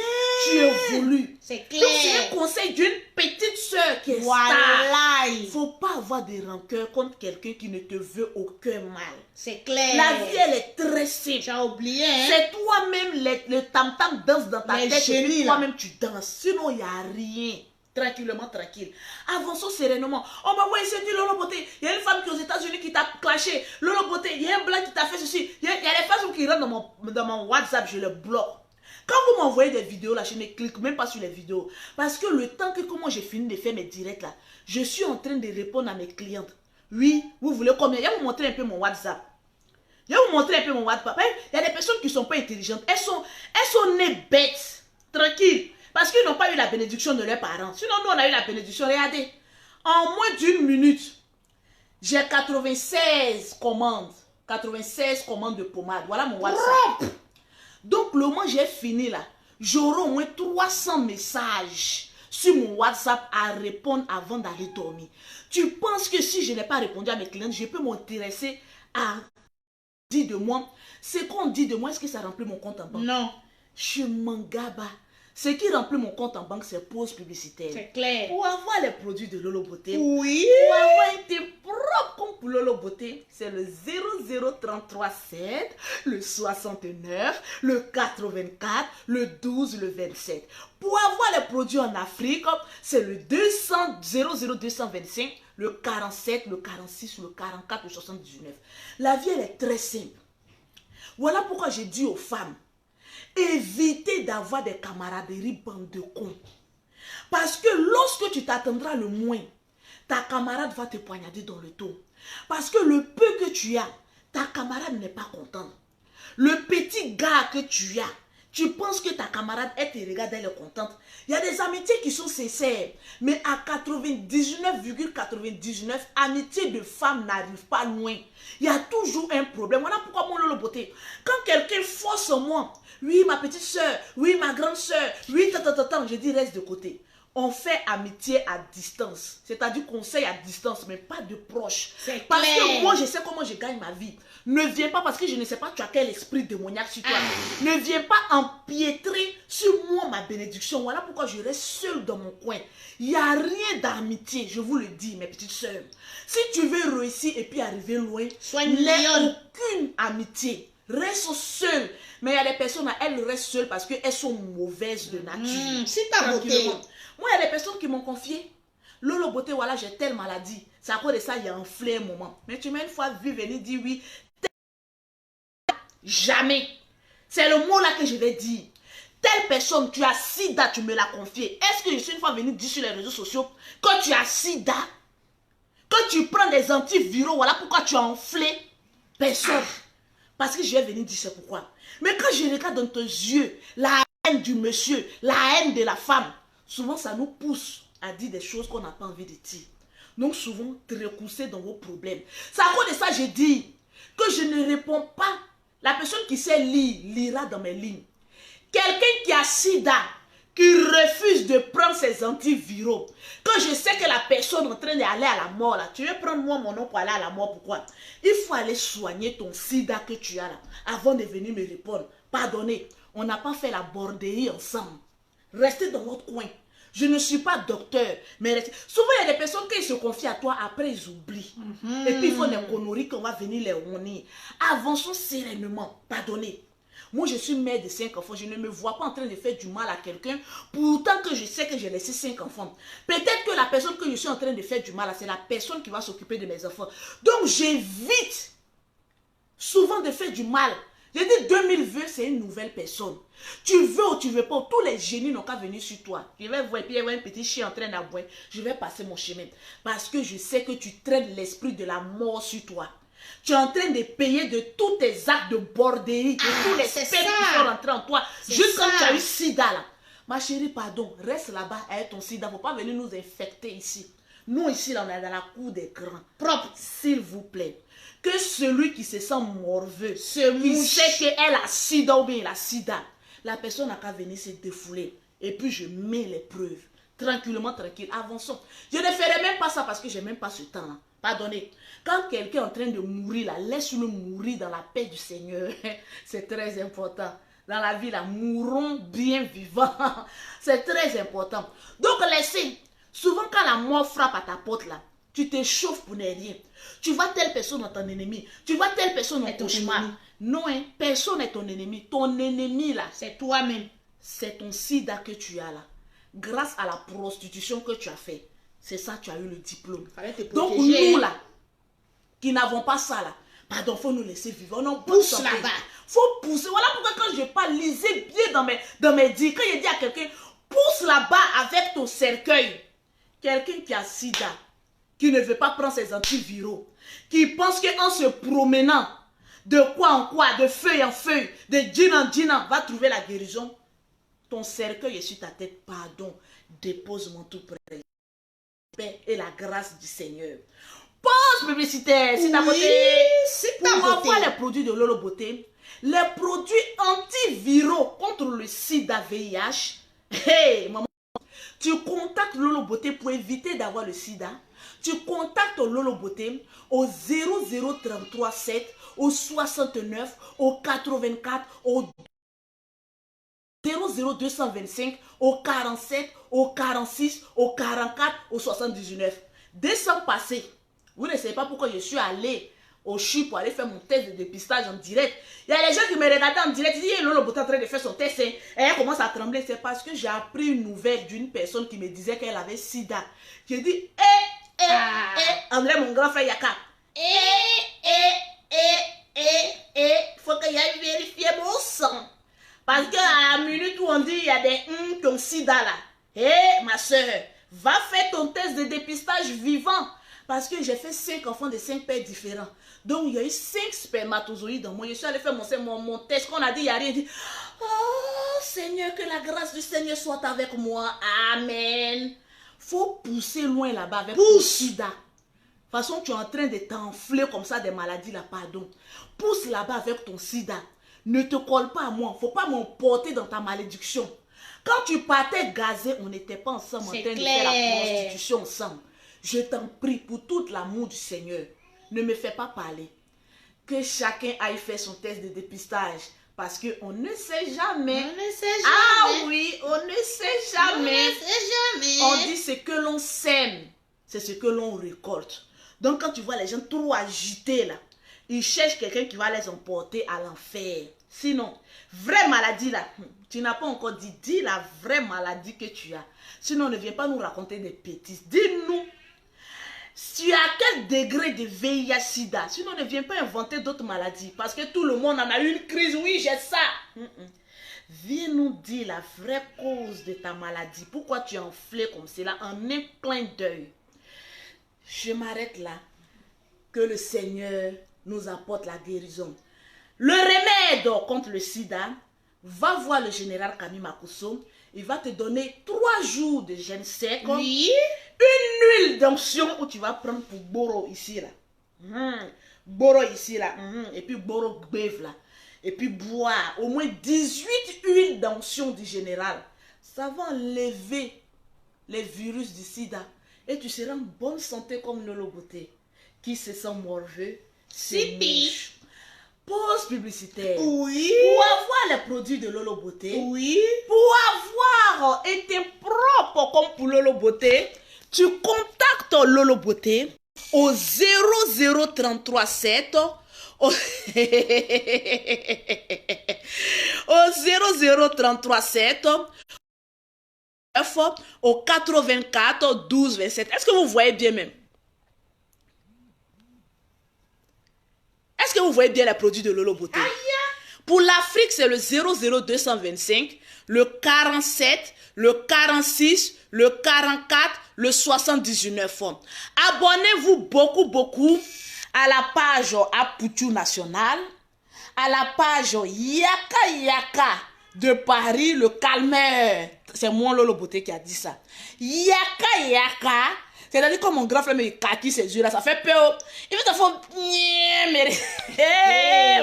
tu es voulu. C'est clair. Donc c'est un conseil d'une petite soeur qui est star. Il ne faut pas avoir des rancœurs contre quelqu'un qui ne te veut aucun mal. C'est clair. La vie, elle est très simple. Tu as oublié, hein? C'est toi-même, le tam-tam danse dans ta tête et puis toi-même tu danses. Sinon, il n'y a rien. Tranquillement, tranquille. Avançons sereinement. On m'a envoyé dit Lolo Beauté. Il y a une femme qui est aux États-Unis qui t'a clashé. Lolo Beauté, il y a un blanc qui t'a fait ceci. Il y a des personnes qui rentrent dans mon WhatsApp, je les bloque. Quand vous m'envoyez des vidéos là, je ne clique même pas sur les vidéos. Parce que le temps que moi j'ai fini de faire mes directs là, je suis en train de répondre à mes clientes. Oui, vous voulez combien? Je vais vous montrer un peu mon WhatsApp. Je vais vous montrer un peu mon WhatsApp. Il y a des personnes qui ne sont pas intelligentes. Elles sont nées bêtes. Tranquille. Parce qu'ils n'ont pas eu la bénédiction de leurs parents. Sinon, nous, on a eu la bénédiction. Regardez, en moins d'une minute, j'ai 96 commandes. 96 commandes de pommade. Voilà mon WhatsApp. Donc, le moment j'ai fini là, j'aurai au moins 300 messages sur mon WhatsApp à répondre avant d'aller dormir. Tu penses que si je n'ai pas répondu à mes clients, je peux m'intéresser à dire de moi? Ce qu'on dit de moi, est-ce que ça remplit mon compte en banque? Non. Je m'en gaba. Ce qui remplit mon compte en banque, c'est pause publicitaire. C'est clair. Pour avoir les produits de Lolo Beauté, oui, pour avoir été propre comme pour Lolo Beauté, c'est le 00337, le 69, le 84, le 12, le 27. Pour avoir les produits en Afrique, c'est le 00225, le 47, le 46, le 44, le 79. La vie, elle est très simple. Voilà pourquoi j'ai dit aux femmes, évitez d'avoir des camaraderies bande de cons. Parce que lorsque tu t'attendras le moins, ta camarade va te poignarder dans le dos. Parce que le peu que tu as, ta camarade n'est pas contente. Le petit gars que tu as, tu penses que ta camarade, elle te regarde, elle est contente. Il y a des amitiés qui sont sincères. Mais à 99,99, amitié de femme n'arrive pas loin. Il y a toujours un problème. Voilà pourquoi mon Lolo Beauté. Quand quelqu'un force moi, oui ma petite soeur, oui ma grande soeur, oui je dis reste de côté. on fait amitié à distance. C'est-à-dire conseil à distance, mais pas de proche. Parce que moi, je sais comment je gagne ma vie. Ne viens pas parce que je ne sais pas tu as quel esprit démoniaque sur toi. Ne viens pas empiétrer sur moi ma bénédiction. Voilà pourquoi je reste seule dans mon coin. Il n'y a rien d'amitié, je vous le dis, mes petites sœurs. Si tu veux réussir et puis arriver loin, n'aie aucune amitié. Reste seule. Mais il y a des personnes, elles restent seules parce qu'elles sont mauvaises de nature. Si ta beauté. Moi, il y a des personnes qui m'ont confié. Lolo beauté, voilà, j'ai telle maladie. C'est à cause de ça, il y a enflé un moment. Mais tu m'as une fois vu venir dire oui. Jamais. C'est le mot là que je vais dire. Telle personne, tu as sida, tu me l'as confié. Est-ce que je suis une fois venue dire sur les réseaux sociaux que tu as sida? Que tu prends des antiviraux, voilà pourquoi tu as enflé? Personne. Parce que je vais venir dire c'est pourquoi. Mais quand je regarde dans tes yeux la haine du monsieur, la haine de la femme, souvent ça nous pousse à dire des choses qu'on n'a pas envie de dire. Donc souvent, te recousser dans vos problèmes. C'est à cause de ça que je dis que je ne réponds pas. La personne qui sait lire, lira dans mes lignes. Quelqu'un qui a sida, qui refuse de prendre ses antiviraux, quand je sais que la personne est en train d'aller à la mort, là, tu veux prendre moi mon nom pour aller à la mort, pourquoi? Il faut aller soigner ton sida que tu as là, avant de venir me répondre. Pardonnez, on n'a pas fait la borderie ensemble. Restez dans votre coin. Je ne suis pas docteur, mais souvent il y a des personnes qui se confient à toi, après ils oublient. Et puis il faut des conneries qu'on va venir les honner. Avançons sereinement, pardonnez. Moi, je suis mère de 5 enfants. Je ne me vois pas en train de faire du mal à quelqu'un. Pourtant que je sais que j'ai laissé 5 enfants. Peut-être que la personne que je suis en train de faire du mal, c'est la personne qui va s'occuper de mes enfants. Donc, j'évite souvent de faire du mal. J'ai dit 2020, c'est une nouvelle personne. Tu veux ou tu veux pas, tous les génies n'ont qu'à venir sur toi. Je vais voir, et puis il y a un petit chien en train d'aboyer. Je vais passer mon chemin. Parce que je sais que tu traînes l'esprit de la mort sur toi. Tu es en train de payer de tous tes actes de borderie, de tous les spectres qui sont rentrés en toi, juste quand tu as eu sida là. Ma chérie, pardon, reste là-bas avec ton sida. Il ne faut pas venir nous infecter ici. Nous ici, là, on est dans la cour des grands. Propre, s'il vous plaît. Que celui qui se sent morveux, qui sait qu'elle a sida ou bien il a sida, la personne n'a qu'à venir se défouler. Et puis je mets les preuves. Tranquillement, tranquille, avançons. Je ne ferai même pas ça parce que je n'ai même pas ce temps-là. Pardonnez. Quand quelqu'un est en train de mourir, là, laisse-le mourir dans la paix du Seigneur. C'est très important. Dans la vie, là, mourons bien vivants. C'est très important. Donc, laissez. Souvent, quand la mort frappe à ta porte, là, tu t'échauffes pour ne rien. Tu vois telle personne dans ton ennemi. Tu vois telle personne dans ton cauchemar. Non, hein, personne n'est ton ennemi. Ton ennemi, là, c'est toi-même. C'est ton sida que tu as, là. Grâce à la prostitution que tu as fait. C'est ça, tu as eu le diplôme. Donc, nous, là, qui n'avons pas ça, là, pardon, il faut nous laisser vivre. On pousse là-bas. Il faut pousser. Voilà pourquoi quand je parle, lisez bien dans mes dits. Quand je dis à quelqu'un, pousse là-bas avec ton cercueil. Quelqu'un qui a sida, qui ne veut pas prendre ses antiviraux, qui pense qu'en se promenant de quoi en quoi, de feuille en feuille, de djinn en djinn, va trouver la guérison. Ton cercueil est sur ta tête, pardon, dépose-moi tout près. Paix et la grâce du Seigneur. Pause publicitaire, c'est ta beauté. C'est ta beauté. Pour avoir les produits de Lolo Beauté, les produits antiviraux contre le sida VIH. Hey, maman, tu contactes Lolo Beauté pour éviter d'avoir le sida. Tu contactes Lolo Beauté au 00337, au 69, au 84, au 00225, au 47, au 46, au 44, au 79. Décembre passé, vous ne savez pas pourquoi je suis allée au CHU pour aller faire mon test de dépistage en direct. Il y a les gens qui me regardaient en direct, ils disent, Lolo Beauté est en train de faire son test, et elle commence à trembler. C'est parce que j'ai appris une nouvelle d'une personne qui me disait qu'elle avait sida. J'ai dit, André, mon grand frère Yaka, il faut que j'aille vérifier mon sang. Parce qu'à la minute où on dit il y a des qui ont sida là, hé ma soeur, va faire ton test de dépistage vivant. Parce que j'ai fait 5 enfants de 5 pères différents. Donc il y a eu 5 spermatozoïdes dans moi. Je suis allée faire mon test. Qu'on a dit, il n'y a rien. Dit, oh Seigneur, que la grâce du Seigneur soit avec moi. Amen. Faut pousser loin là-bas avec ton sida. De toute façon, tu es en train de t'enfler comme ça des maladies là, pardon. Pousse là-bas avec ton sida. Ne te colle pas à moi. Faut pas m'emporter dans ta malédiction. Quand tu partais gazé, on n'était pas ensemble en train de faire la prostitution ensemble. Je t'en prie, pour tout l'amour du Seigneur, ne me fais pas parler. Que chacun aille faire son test de dépistage. Parce qu'on ne sait jamais. On ne sait jamais. Ah oui, on ne sait jamais. On ne sait jamais. On dit ce que l'on sème, c'est ce que l'on récolte. Donc quand tu vois les gens trop agités là, ils cherchent quelqu'un qui va les emporter à l'enfer. Sinon, vraie maladie là, tu n'as pas encore dit, dis la vraie maladie que tu as. Sinon, ne viens pas nous raconter des bêtises. Dis-nous, tu as quel degré de VIH-Sida. Sinon, ne viens pas inventer d'autres maladies. Parce que tout le monde en a eu une crise. Oui, j'ai ça. Viens nous dire la vraie cause de ta maladie. Pourquoi tu es enflé comme cela en un clin d'œil. Je m'arrête là. Que le Seigneur nous apporte la guérison. Le remède contre le sida, va voir le général Camille Makuso. Il va te donner 3 jours de jeûne sec. Oui. Une huile d'onction où tu vas prendre pour Boro ici là. Boro ici là. Et puis Boro Gbève là. Et puis boire au moins 18 huiles d'onction du général. Ça va enlever les virus du sida. Et tu seras en bonne santé comme Lolo Beauté. Qui se sent morveux, c'est mouche. Pause publicitaire. Oui. Pour avoir les produits de Lolo Beauté. Oui. Pour avoir été propre comme pour Lolo Beauté, tu contactes Lolo Beauté au 00337 au 00337 au 84 12 27. Est-ce que vous voyez bien même? Est-ce que vous voyez bien les produits de Lolo Beauté? Pour l'Afrique, c'est le 00225, le 47, le 46, le 44, le 79. Abonnez-vous beaucoup à la page Aputu National, à la page Yaka Yaka de Paris, le calmeur. C'est moi Lolo Beauté qui a dit ça. Yaka Yaka. C'est-à-dire comme mon grand frère me kaki ses yeux là, ça fait peur. Il fait ça faut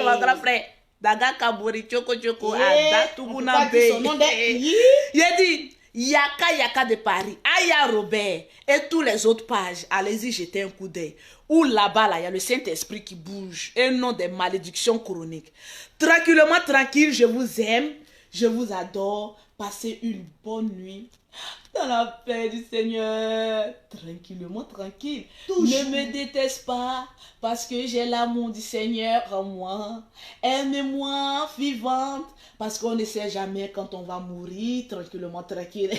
mon grand frère. Daga Kabori Choko Choko Ada Tubuna Be. Il a dit Yaka Yaka de Paris, Aya Robert et tous les autres pages. Allez-y, jetez un coup d'œil. Où là-bas, là, il y a le Saint-Esprit qui bouge et non des malédictions chroniques. Tranquillement, tranquille, je vous aime, je vous adore. Passez une bonne nuit dans la paix du Seigneur. Tranquillement, tranquille. Toujours. Ne me déteste pas parce que j'ai l'amour du Seigneur en moi. Aimez-moi vivante parce qu'on ne sait jamais quand on va mourir. Tranquillement, tranquille.